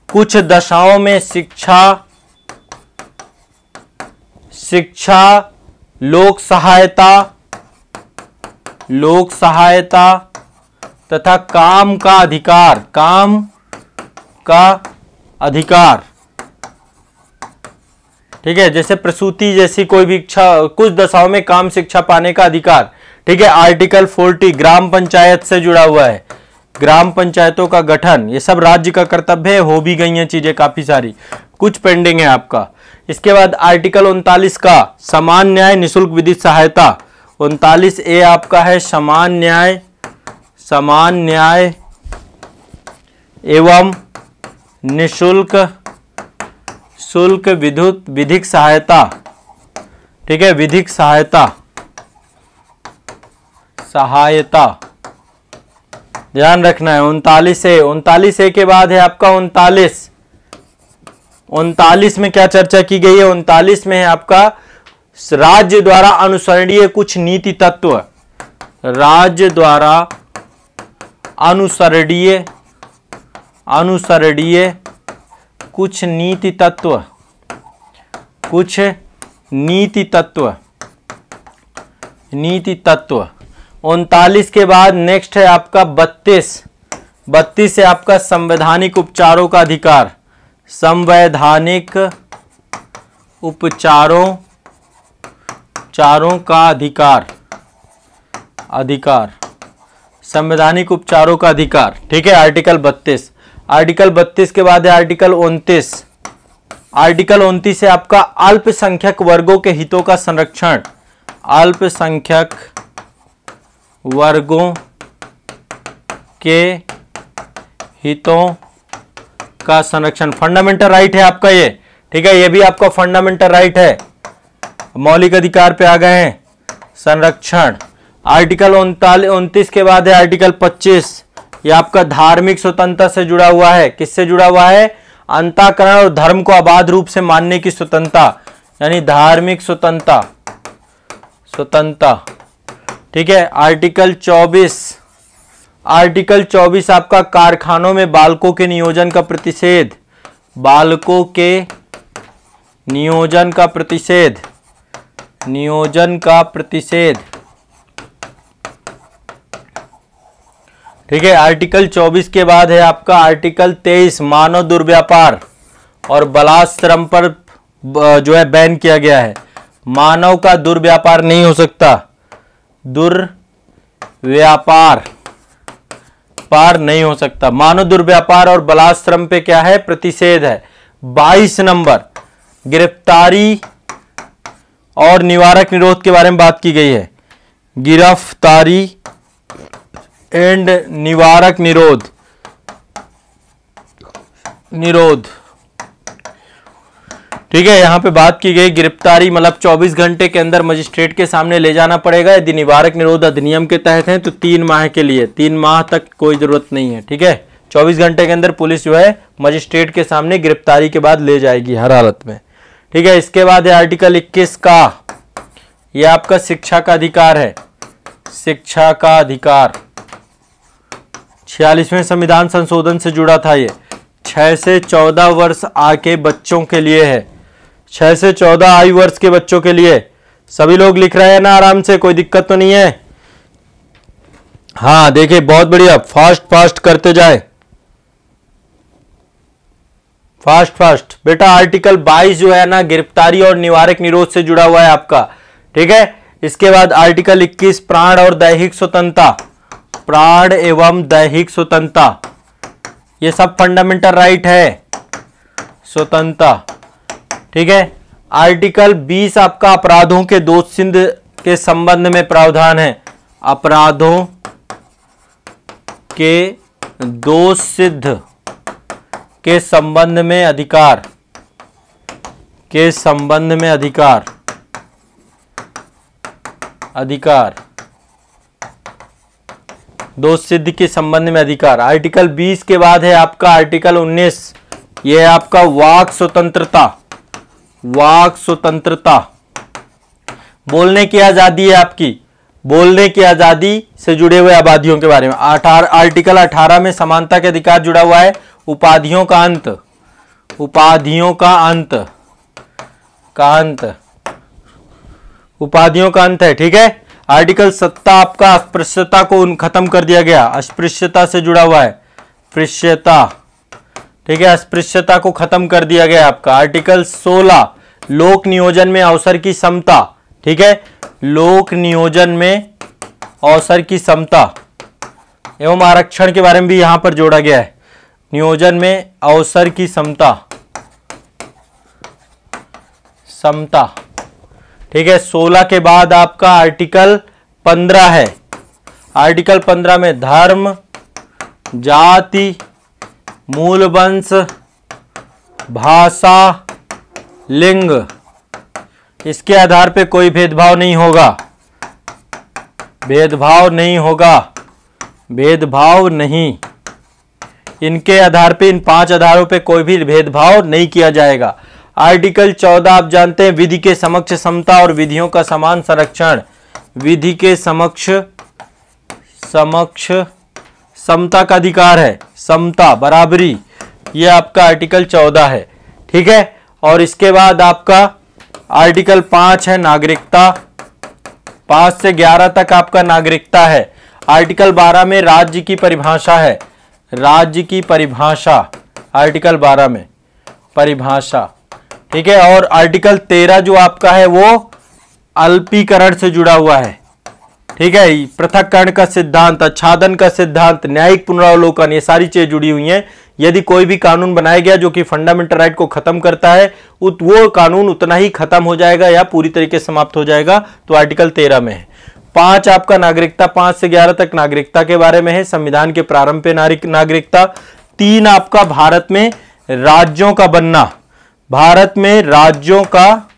कुछ दशाओं में शिक्षा लोक सहायता तथा काम का अधिकार। ठीक है, जैसे प्रसूति जैसी कोई भी इच्छा, कुछ दशाओं में काम शिक्षा पाने का अधिकार। ठीक है, आर्टिकल 40 ग्राम पंचायत से जुड़ा हुआ है, ग्राम पंचायतों का गठन, ये सब राज्य का कर्तव्य है। हो भी गई हैं चीजें काफी सारी, कुछ पेंडिंग है आपका। इसके बाद आर्टिकल 39 का समान न्याय निःशुल्क विधिक सहायता, 39A आपका है समान न्याय एवं निशुल्क विधिक सहायता, ठीक है, विधिक सहायता ध्यान रखना है। 39A के बाद है आपका 39 में क्या चर्चा की गई है? 39 में है आपका राज्य द्वारा अनुसरणीय कुछ नीति तत्व, राज्य द्वारा अनुसरणीय कुछ नीति तत्व। 39 के बाद नेक्स्ट है आपका 32 है आपका संवैधानिक उपचारों का अधिकार, संवैधानिक उपचारों का अधिकार, संवैधानिक उपचारों का अधिकार, ठीक है, आर्टिकल 32। आर्टिकल 32 के बाद है आर्टिकल 29। आर्टिकल 29 से आपका अल्पसंख्यक वर्गों के हितों का संरक्षण, अल्पसंख्यक वर्गों के हितों का संरक्षण, फंडामेंटल राइट है आपका ये, ठीक है, ये भी आपका फंडामेंटल राइट है, मौलिक अधिकार पे आ गए हैं, संरक्षण। आर्टिकल 29 के बाद है आर्टिकल 25, ये आपका धार्मिक स्वतंत्रता से जुड़ा हुआ है। किससे जुड़ा हुआ है? अंतःकरण और धर्म को अबाध रूप से मानने की स्वतंत्रता, यानी धार्मिक स्वतंत्रता, ठीक है। आर्टिकल 24 आपका कारखानों में बालकों के नियोजन का प्रतिषेध, नियोजन का प्रतिषेध, ठीक है। आर्टिकल 24 के बाद है आपका आर्टिकल 23, मानव दुर्व्यापार और बलात्श्रम पर जो है बैन किया गया है। मानव का दुर्व्यापार नहीं हो सकता, नहीं हो सकता। मानव दुर्व्यापार और बलात्श्रम पे क्या है? प्रतिषेध है। 22 नंबर गिरफ्तारी और निवारक निरोध के बारे में बात की गई है। गिरफ्तारी एंड निवारक निरोध, ठीक है, यहां पे बात की गई गिरफ्तारी मतलब 24 घंटे के अंदर मजिस्ट्रेट के सामने ले जाना पड़ेगा। यदि निवारक निरोध अधिनियम के तहत है तो 3 माह के लिए, 3 माह तक कोई जरूरत नहीं है, ठीक है। 24 घंटे के अंदर पुलिस जो है मजिस्ट्रेट के सामने गिरफ्तारी के बाद ले जाएगी हर हालत में, ठीक है। इसके बाद है आर्टिकल 21 का, यह आपका शिक्षा का अधिकार है, शिक्षा का अधिकार। 46वें संविधान संशोधन से जुड़ा था ये। 6 से 14 वर्ष आके बच्चों के लिए है, 6 से 14 आयु वर्ष के बच्चों के लिए। सभी लोग लिख रहे हैं ना आराम से, कोई दिक्कत तो नहीं है? हाँ देखिए, बहुत बढ़िया, फास्ट करते जाए, फास्ट बेटा। आर्टिकल 22 जो है ना गिरफ्तारी और निवारक निरोध से जुड़ा हुआ है आपका, ठीक है। इसके बाद आर्टिकल 21 प्राण और दैहिक स्वतंत्रता, प्राण एवं दैहिक स्वतंत्रता, ये सब फंडामेंटल राइट है, स्वतंत्रता, ठीक है। आर्टिकल 20 आपका अपराधों के दोष सिद्ध के संबंध में प्रावधान है, अपराधों के दोष सिद्ध के संबंध में अधिकार, दोष सिद्ध के संबंध में अधिकार। आर्टिकल 20 के बाद है आपका आर्टिकल 19, यह है आपका वाक स्वतंत्रता, बोलने की आजादी है आपकी, बोलने की आजादी से जुड़े हुए आबादियों के बारे में। आर्टिकल 18 में समानता के अधिकार जुड़ा हुआ है। उपाधियों का अंत है, ठीक है। आर्टिकल 17 आपका अस्पृश्यता को खत्म कर दिया गया, अस्पृश्यता से जुड़ा हुआ है, अस्पृश्यता, ठीक है, अस्पृश्यता को खत्म कर दिया गया आपका। आर्टिकल 16 लोक नियोजन में अवसर की समता, ठीक है, लोक नियोजन में अवसर की समता एवं आरक्षण के बारे में भी यहां पर जोड़ा गया है। नियोजन में अवसर की समता, ठीक है। 16 के बाद आपका आर्टिकल 15 है। आर्टिकल 15 में धर्म, जाति, मूल वंश, भाषा, लिंग, इसके आधार पे कोई भेदभाव नहीं होगा, भेदभाव नहीं होगा, भेदभाव नहीं, इनके आधार पे, इन 5 आधारों पे कोई भी भेदभाव नहीं किया जाएगा। आर्टिकल 14 आप जानते हैं, विधि के समक्ष समता और विधियों का समान संरक्षण। विधि के समक्ष समता का अधिकार है, समता, बराबरी, ये आपका आर्टिकल 14 है। ठीक है, और इसके बाद आपका आर्टिकल 5 है नागरिकता, 5 से 11 तक आपका नागरिकता है। आर्टिकल 12 में राज्य की परिभाषा है, राज्य की परिभाषा, आर्टिकल 12 में परिभाषा। ठीक है, और आर्टिकल 13 जो आपका है वो अल्पीकरण से जुड़ा हुआ है। ठीक है, पृथक्करण का सिद्धांत, आच्छादन का सिद्धांत, न्यायिक पुनरावलोकन, ये सारी चीजें जुड़ी हुई हैं। यदि कोई भी कानून बनाया गया जो कि फंडामेंटल राइट को खत्म करता है, वो कानून उतना ही खत्म हो जाएगा या पूरी तरीके से समाप्त हो जाएगा, तो आर्टिकल 13 में है। 5 आपका नागरिकता, 5 से 11 तक नागरिकता के बारे में है, संविधान के प्रारंभ पे नागरिकता। 3 आपका भारत में राज्यों का बनना, भारत में राज्यों का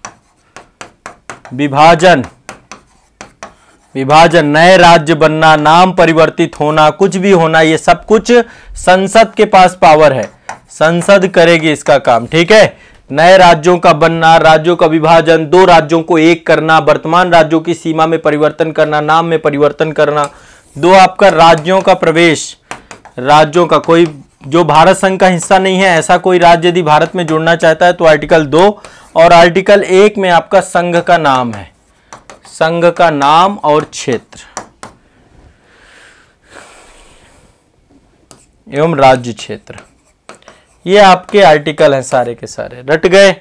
विभाजन, नए राज्य बनना, नाम परिवर्तित होना, कुछ भी होना, ये सब कुछ संसद के पास पावर है, संसद करेगी इसका काम। ठीक है, नए राज्यों का बनना, राज्यों का विभाजन, 2 राज्यों को एक करना, वर्तमान राज्यों की सीमा में परिवर्तन करना, नाम में परिवर्तन करना। 2 आपका राज्यों का प्रवेश, राज्यों का कोई जो भारत संघ का हिस्सा नहीं है, ऐसा कोई राज्य यदि भारत में जुड़ना चाहता है तो आर्टिकल 2, और आर्टिकल 1 में आपका संघ का नाम है, संघ का नाम और क्षेत्र एवं राज्य क्षेत्र। ये आपके आर्टिकल हैं सारे के सारे, रट गए?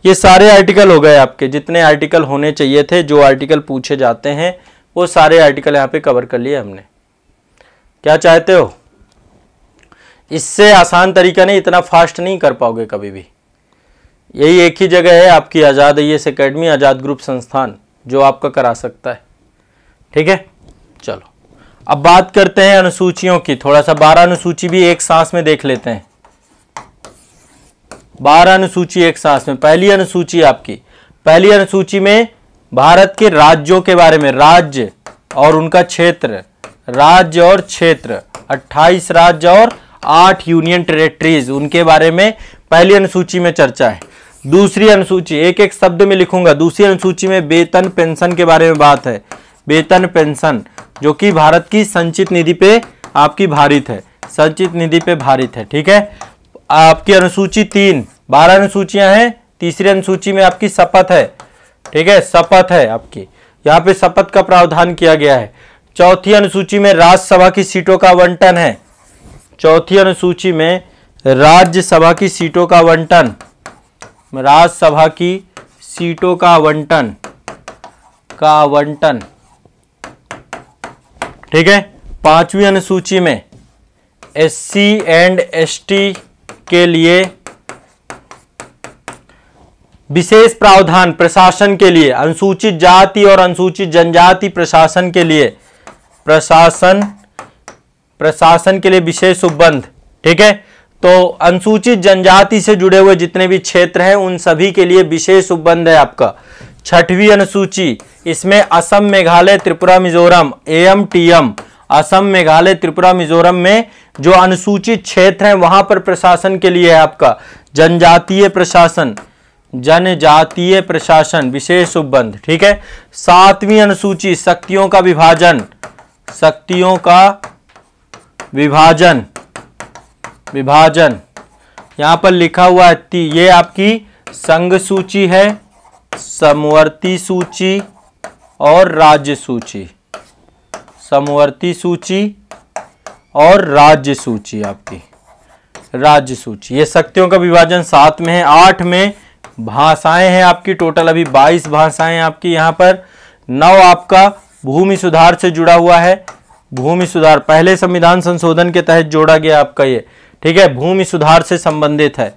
ये सारे आर्टिकल हो गए आपके, जितने आर्टिकल होने चाहिए थे, जो आर्टिकल पूछे जाते हैं वो सारे आर्टिकल यहाँ पे कवर कर लिए हमने। क्या चाहते हो? इससे आसान तरीका नहीं, इतना फास्ट नहीं कर पाओगे कभी भी। यही एक ही जगह है आपकी आज़ाद IAS एकेडमी, आज़ाद ग्रुप संस्थान, जो आपका करा सकता है। ठीक है, चलो अब बात करते हैं अनुसूचियों की। थोड़ा सा 12 अनुसूची भी एक सांस में देख लेते हैं। 12 अनुसूची एक सांस में। पहली अनुसूची आपकी, पहली अनुसूची में भारत के राज्यों के बारे में, राज्य और उनका क्षेत्र, राज्य और क्षेत्र, 28 राज्य और 8 यूनियन टेरेटरीज, उनके बारे में पहली अनुसूची में चर्चा है। दूसरी अनुसूची, एक एक शब्द में लिखूंगा। दूसरी अनुसूची में वेतन पेंशन के बारे में बात है, वेतन पेंशन, जो कि भारत की संचित निधि पे आपकी भारित है, संचित निधि पे भारित है। ठीक है, आपकी अनुसूची 3, 12 अनुसूचियां हैं। तीसरी अनुसूची में आपकी शपथ है। ठीक है, शपथ है आपकी, यहाँ पे शपथ का प्रावधान किया गया है। चौथी अनुसूची में राज्यसभा की सीटों का आवंटन है। चौथी अनुसूची में राज्यसभा की सीटों का आवंटन, राज्यसभा की सीटों का आवंटन। ठीक है, 5वीं अनुसूची में SC एंड ST के लिए विशेष प्रावधान, प्रशासन के लिए, अनुसूचित जाति और अनुसूचित जनजाति प्रशासन के लिए, प्रशासन के लिए विशेष उपबंध। ठीक है, तो अनुसूचित जनजाति से जुड़े हुए जितने भी क्षेत्र हैं उन सभी के लिए विशेष उपबंध है आपका। 6वीं अनुसूची, इसमें असम, मेघालय, त्रिपुरा, मिजोरम, AM/TM, असम, मेघालय, त्रिपुरा, मिजोरम में जो अनुसूचित क्षेत्र हैं वहां पर प्रशासन के लिए है आपका जनजातीय प्रशासन, जनजातीय प्रशासन, विशेष उपबंध। ठीक है, 7वीं अनुसूची, शक्तियों का विभाजन, शक्तियों का विभाजन, यहां पर लिखा हुआ है, ये आपकी संघ सूची है, समवर्ती सूची और राज्य सूची, समवर्ती सूची और राज्य सूची, आपकी राज्य सूची। ये शक्तियों का विभाजन 7 में है। 8 में भाषाएं हैं आपकी, टोटल अभी 22 भाषाएं आपकी यहाँ पर। 9 आपका भूमि सुधार से जुड़ा हुआ है, भूमि सुधार पहले संविधान संशोधन के तहत जोड़ा गया आपका ये। ठीक है, भूमि सुधार से संबंधित है,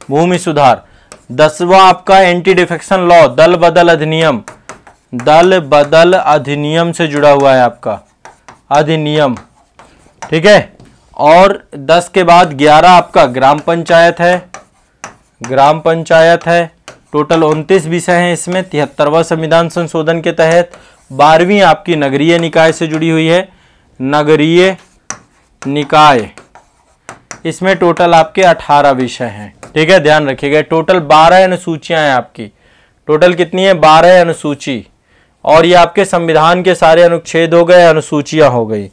भूमि सुधार। 10वां आपका एंटी डिफेक्शन लॉ, दल बदल अधिनियम, दल बदल अधिनियम से जुड़ा हुआ है आपका अधिनियम। ठीक है, और 10 के बाद 11 आपका ग्राम पंचायत है, ग्राम पंचायत है। टोटल 29 विषय हैं इसमें 73वां संविधान संशोधन के तहत। 12वीं आपकी नगरीय निकाय से जुड़ी हुई है, नगरीय निकाय, इसमें टोटल आपके 18 विषय हैं। ठीक है, ध्यान रखिएगा। टोटल 12 अनुसूचियां हैं आपकी। टोटल कितनी है? 12 अनुसूची। और ये आपके संविधान के सारे अनुच्छेद हो गए, अनुसूचियां हो गई।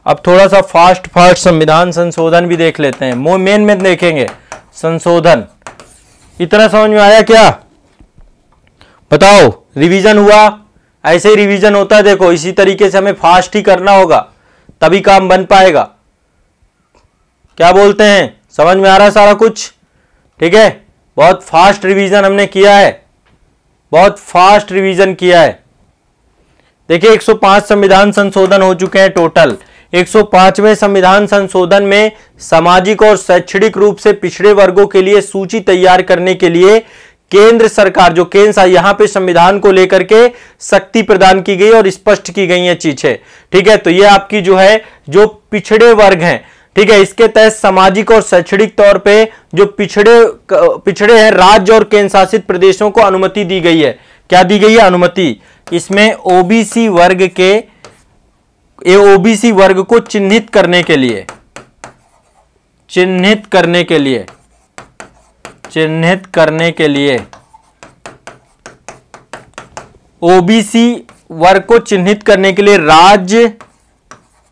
अब थोड़ा सा फास्ट संविधान संशोधन भी देख लेते हैं। मेन में देखेंगे संशोधन। इतना समझ में आया क्या? बताओ, रिवीजन हुआ? ऐसे ही रिवीजन होता है। देखो, इसी तरीके से हमें फास्ट ही करना होगा, तभी काम बन पाएगा। क्या बोलते हैं? समझ में आ रहा है सारा कुछ? ठीक है, बहुत फास्ट रिवीजन हमने किया है, बहुत फास्ट रिवीजन किया है। देखिए 105 संविधान संशोधन हो चुके हैं टोटल। 105वें संविधान संशोधन में सामाजिक और शैक्षणिक रूप से पिछड़े वर्गों के लिए सूची तैयार करने के लिए केंद्र सरकार, जो केंद्र, यहां पे संविधान को लेकर के शक्ति प्रदान की गई और स्पष्ट की गई है चीजें। ठीक है, तो ये आपकी जो है, जो पिछड़े वर्ग हैं, ठीक है, इसके तहत सामाजिक और शैक्षणिक तौर पे जो पिछड़े हैं, राज्य और केंद्र शासित प्रदेशों को अनुमति दी गई है। क्या दी गई है? अनुमति। इसमें ओबीसी वर्ग को चिन्हित करने के लिए ओबीसी वर्ग को चिन्हित करने के लिए राज्य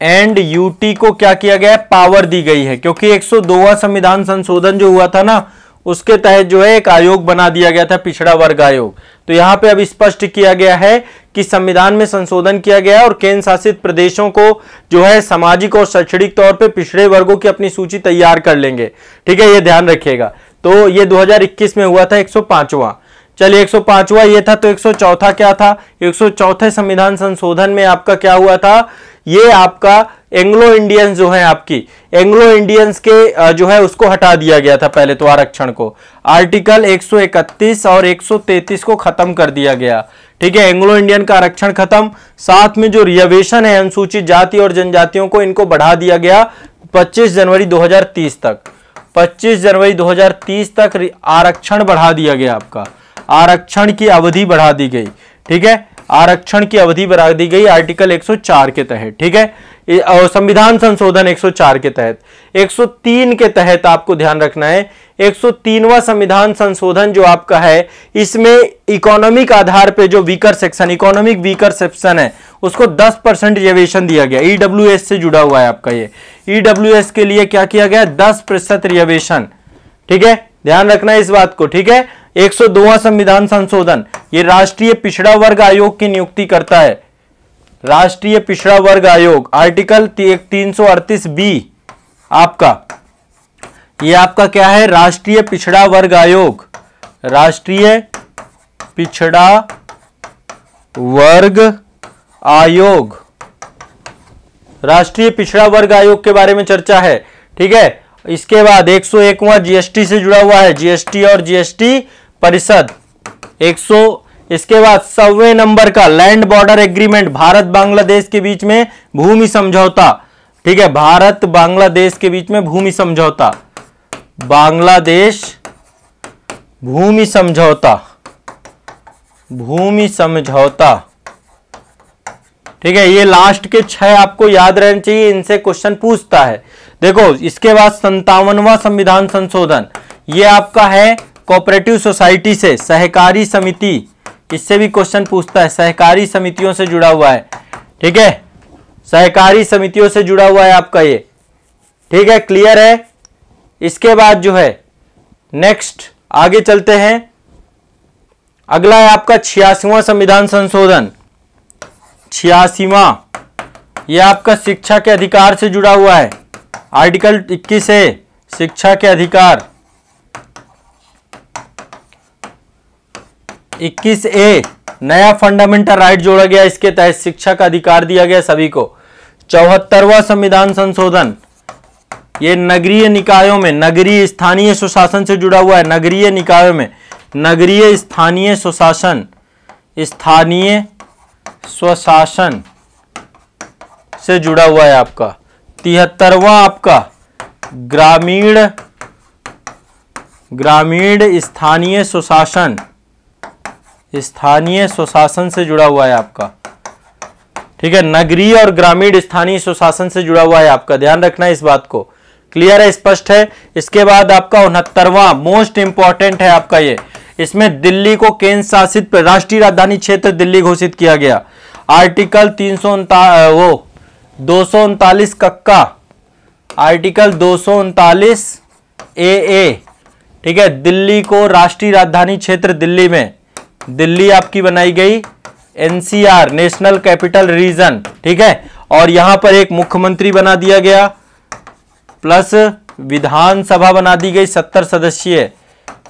एंड यूटी को क्या किया गया है? पावर दी गई है। क्योंकि 102वां संविधान संशोधन जो हुआ था ना, उसके तहत जो है एक आयोग बना दिया गया था, पिछड़ा वर्ग आयोग। तो यहां पे अब स्पष्ट किया गया है कि संविधान में संशोधन किया गया है और केंद्र शासित प्रदेशों को जो है सामाजिक और शैक्षणिक तौर पे पिछड़े वर्गों की अपनी सूची तैयार कर लेंगे। ठीक है, ये ध्यान रखिएगा। तो ये 2021 में हुआ था 105वां। चलिए 105वां ये था, तो 104 क्या था? 104 संविधान संशोधन में आपका क्या हुआ था? ये आपका एंग्लो इंडियंस जो है, आपकी एंग्लो इंडियंस के जो है उसको हटा दिया गया था पहले तो, आरक्षण को। आर्टिकल 131 और 133 को खत्म कर दिया गया। ठीक है, एंग्लो इंडियन का आरक्षण खत्म। साथ में जो रिजर्वेशन है अनुसूचित जाति और जनजातियों को, इनको बढ़ा दिया गया 25 जनवरी 2030 तक। 25 जनवरी 2030 तक आरक्षण बढ़ा दिया गया आपका, आरक्षण की अवधि बढ़ा दी गई। ठीक है, आरक्षण की अवधि बढ़ा दी गई आर्टिकल 104 के तहत। ठीक है, संविधान संशोधन 104 के तहत। 103 के तहत आपको ध्यान रखना है, 103वां संविधान संशोधन जो आपका है, इसमें इकोनॉमिक आधार पे जो weaker section, economic weaker section है, उसको 10% रिजर्वेशन दिया गया। ईडब्ल्यूएस से जुड़ा हुआ है आपका ये। ईडब्ल्यूएस के लिए क्या किया गया? 10% रिजर्वेशन। ठीक है, ध्यान रखना है इस बात को। ठीक है, 102वां संविधान संशोधन ये राष्ट्रीय पिछड़ा वर्ग आयोग की नियुक्ति करता है। राष्ट्रीय पिछड़ा वर्ग आयोग, आर्टिकल 338B आपका, ये आपका क्या है? राष्ट्रीय पिछड़ा वर्ग आयोग। राष्ट्रीय पिछड़ा वर्ग आयोग, राष्ट्रीय पिछड़ा वर्ग आयोग के बारे में चर्चा है। ठीक है, इसके बाद 101वां जीएसटी से जुड़ा हुआ है, जीएसटी और जीएसटी परिषद 100। इसके बाद 100वें नंबर का land border agreement, Bharat Bangladesh के बीच में भूमि समझौता। ठीक है, भारत बांग्लादेश के बीच में भूमि समझौता, बांग्लादेश भूमि समझौता, भूमि समझौता। ठीक है, ये लास्ट के 6 आपको याद रहने चाहिए, इनसे क्वेश्चन पूछता है। देखो, इसके बाद 57वां संविधान संशोधन, ये आपका है कोऑपरेटिव सोसाइटी से, सहकारी समिति, इससे भी क्वेश्चन पूछता है, सहकारी समितियों से जुड़ा हुआ है। ठीक है, सहकारी समितियों से जुड़ा हुआ है आपका ये। ठीक है, क्लियर है। इसके बाद जो है नेक्स्ट आगे चलते हैं, अगला है आपका 86वां संविधान संशोधन। 86वां ये आपका शिक्षा के अधिकार से जुड़ा हुआ है, आर्टिकल 21 है, शिक्षा के अधिकार। 21A नया फंडामेंटल राइट जोड़ा गया, इसके तहत शिक्षा का अधिकार दिया गया सभी को। 74वां संविधान संशोधन, ये नगरीय निकायों में, नगरीय स्थानीय स्वशासन से जुड़ा हुआ है। नगरीय निकायों में, नगरीय स्थानीय स्वशासन, स्थानीय स्वशासन से जुड़ा हुआ है आपका। 73वां आपका ग्रामीण स्थानीय स्वशासन, स्थानीय स्वशासन से जुड़ा हुआ है आपका, ठीक है। नगरीय और ग्रामीण स्थानीय स्वशासन से जुड़ा हुआ है आपका, ध्यान रखना इस बात को। क्लियर है, स्पष्ट है। इसके बाद आपका 69वां मोस्ट इंपॉर्टेंट है आपका ये, इसमें दिल्ली को केंद्र शासित राष्ट्रीय राजधानी क्षेत्र दिल्ली घोषित किया गया। आर्टिकल 239 कक्का, आर्टिकल 239 ए, ठीक है। दिल्ली को राष्ट्रीय राजधानी क्षेत्र दिल्ली में, दिल्ली आपकी बनाई गई एनसीआर, नेशनल कैपिटल रीजन, ठीक है। और यहां पर एक मुख्यमंत्री बना दिया गया, प्लस विधानसभा बना दी गई 70 सदस्यीय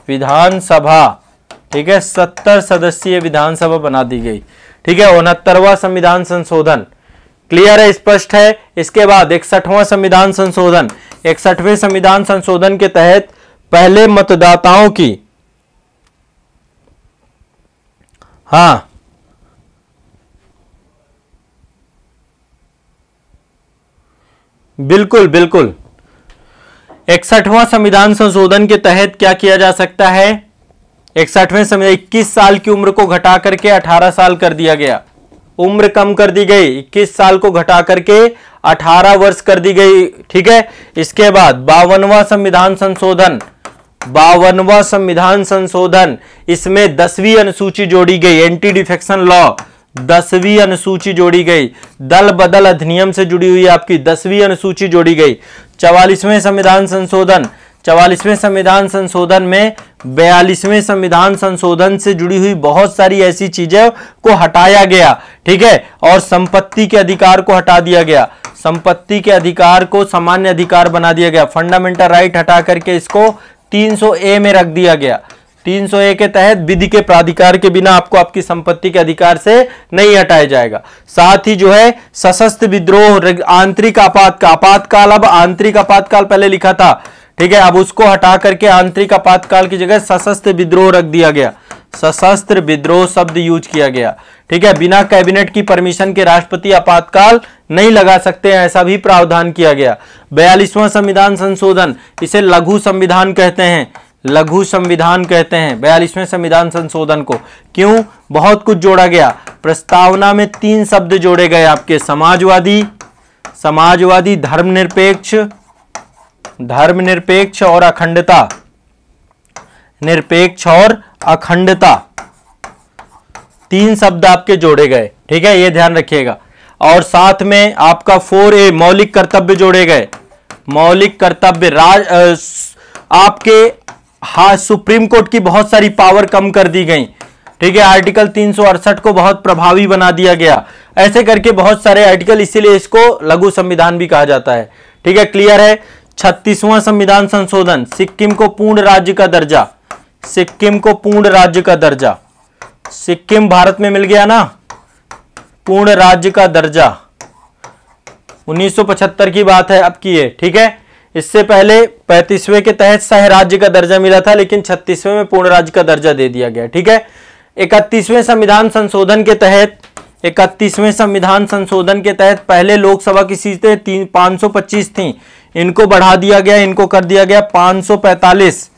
विधानसभा, ठीक है। 70 सदस्यीय विधानसभा बना दी गई, ठीक है। 69वां संविधान संशोधन, क्लियर है, स्पष्ट है। इसके बाद 61वां संविधान संशोधन, 61वें संविधान संशोधन के तहत पहले मतदाताओं की, हाँ, बिल्कुल बिल्कुल, 61वां संविधान संशोधन के तहत क्या किया जा सकता है, 61वें संविधान 21 साल की उम्र को घटा करके 18 साल कर दिया गया, उम्र कम कर दी गई, 21 साल को घटा करके 18 वर्ष कर दी गई, ठीक है। इसके बाद 52वां संविधान संशोधन, 52वां संविधान संशोधन, इसमें 10वीं अनुसूची जोड़ी गई, एंटी डिफेक्शन लॉ, 10वीं अनुसूची जोड़ी गई, दल बदल अधिनियम से जुड़ी हुई आपकी 10वीं अनुसूची जोड़ी गई। 44वें संविधान संशोधन, 44वें संविधान संशोधन में 42वें संविधान संशोधन से जुड़ी हुई बहुत सारी ऐसी चीजें को हटाया गया, ठीक है। और संपत्ति के अधिकार को हटा दिया गया, संपत्ति के अधिकार को सामान्य अधिकार बना दिया गया, फंडामेंटल राइट हटा करके इसको 300A में रख दिया गया। 300A के तहत विधि के प्राधिकार के बिना आपको आपकी संपत्ति के अधिकार से नहीं हटाया जाएगा। साथ ही जो है सशस्त्र विद्रोह, आंतरिक आपातकाल, अब आंतरिक आपातकाल पहले लिखा था, ठीक है, अब उसको हटा करके आंतरिक आपातकाल की जगह सशस्त्र विद्रोह रख दिया गया, सशस्त्र विद्रोह शब्द यूज किया गया, ठीक है। बिना कैबिनेट की परमिशन के राष्ट्रपति आपातकाल नहीं लगा सकते हैं, ऐसा भी प्रावधान किया गया। 42वां संविधान संशोधन, इसे लघु संविधान कहते हैं, लघु संविधान कहते हैं 42वें संविधान संशोधन को। क्यों? बहुत कुछ जोड़ा गया। प्रस्तावना में 3 शब्द जोड़े गए आपके, समाजवादी, समाजवादी, धर्मनिरपेक्ष और अखंडता, निरपेक्ष और अखंडता, 3 शब्द आपके जोड़े गए, ठीक है, ये ध्यान रखिएगा। और साथ में आपका 4A मौलिक कर्तव्य जोड़े गए, मौलिक कर्तव्य, आपके सुप्रीम कोर्ट की बहुत सारी पावर कम कर दी गई, ठीक है। आर्टिकल 368 को बहुत प्रभावी बना दिया गया, ऐसे करके बहुत सारे आर्टिकल, इसीलिए इसको लघु संविधान भी कहा जाता है, ठीक है, क्लियर है। 36वां संविधान संशोधन, सिक्किम को पूर्ण राज्य का दर्जा, सिक्किम को पूर्ण राज्य का दर्जा, सिक्किम भारत में मिल गया ना, पूर्ण राज्य का दर्जा, 1975 की बात है अब की ये, ठीक है। इससे पहले 35वें के तहत सह राज्य का दर्जा मिला था, लेकिन 36वें में पूर्ण राज्य का दर्जा दे दिया गया, ठीक है। 31वें संविधान संशोधन के तहत, 31वें संविधान संशोधन के तहत पहले लोकसभा की सीटें 525 थी, इनको बढ़ा दिया गया, इनको कर दिया गया 545,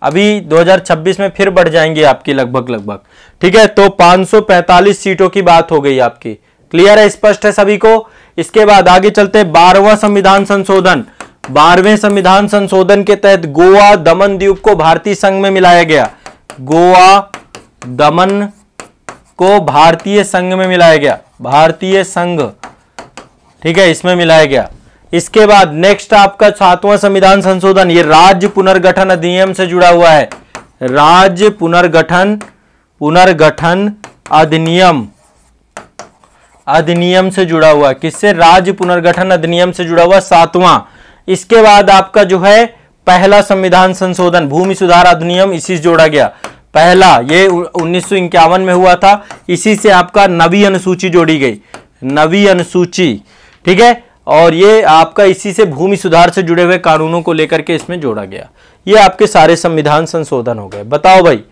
अभी 2026 में फिर बढ़ जाएंगे आपकी लगभग, ठीक है। तो 545 सीटों की बात हो गई आपकी, क्लियर है, स्पष्ट है सभी को। इसके बाद आगे चलते 12वां संविधान संशोधन, 12वें संविधान संशोधन के तहत गोवा दमन द्वीप को भारतीय संघ में मिलाया गया, गोवा दमन को भारतीय संघ में मिलाया गया, भारतीय संघ, ठीक है, इसमें मिलाया गया। इसके बाद नेक्स्ट आपका 7वां संविधान संशोधन, ये राज्य पुनर्गठन अधिनियम से जुड़ा हुआ है, राज्य पुनर्गठन अधिनियम से जुड़ा हुआ, किससे? राज्य पुनर्गठन अधिनियम से जुड़ा हुआ 7वां। इसके बाद आपका जो है पहला संविधान संशोधन, भूमि सुधार अधिनियम, इसी से जोड़ा गया, पहला, ये 1951 में हुआ था, इसी से आपका 9वीं अनुसूची जोड़ी गई, 9वीं अनुसूची, ठीक है। और ये आपका इसी से भूमि सुधार से जुड़े हुए कानूनों को लेकर के इसमें जोड़ा गया। ये आपके सारे संविधान संशोधन हो गए। बताओ भाई,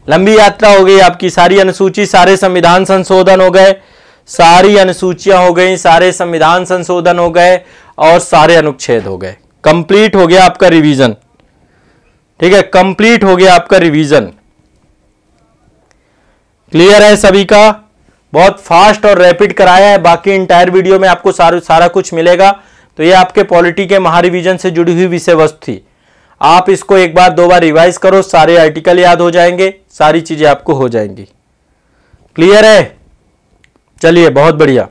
लंबी यात्रा हो गई आपकी, सारी अनुसूची, सारे संविधान संशोधन हो गए, सारी अनुसूचियां हो गई, सारे संविधान संशोधन हो गए और सारे अनुच्छेद हो गए। कंप्लीट हो गया आपका रिवीजन। ठीक है, कंप्लीट हो गया आपका रिवीजन। क्लियर है सभी का? बहुत फास्ट और रैपिड कराया है। बाकी इंटायर वीडियो में आपको सारा कुछ मिलेगा। तो ये आपके पॉलिटी के महारिवीजन से जुड़ी हुई विषय वस्तु थी। आप इसको एक बार दो बार रिवाइज करो, सारे आर्टिकल याद हो जाएंगे, सारी चीजें आपको हो जाएंगी। क्लियर है? चलिए, बहुत बढ़िया।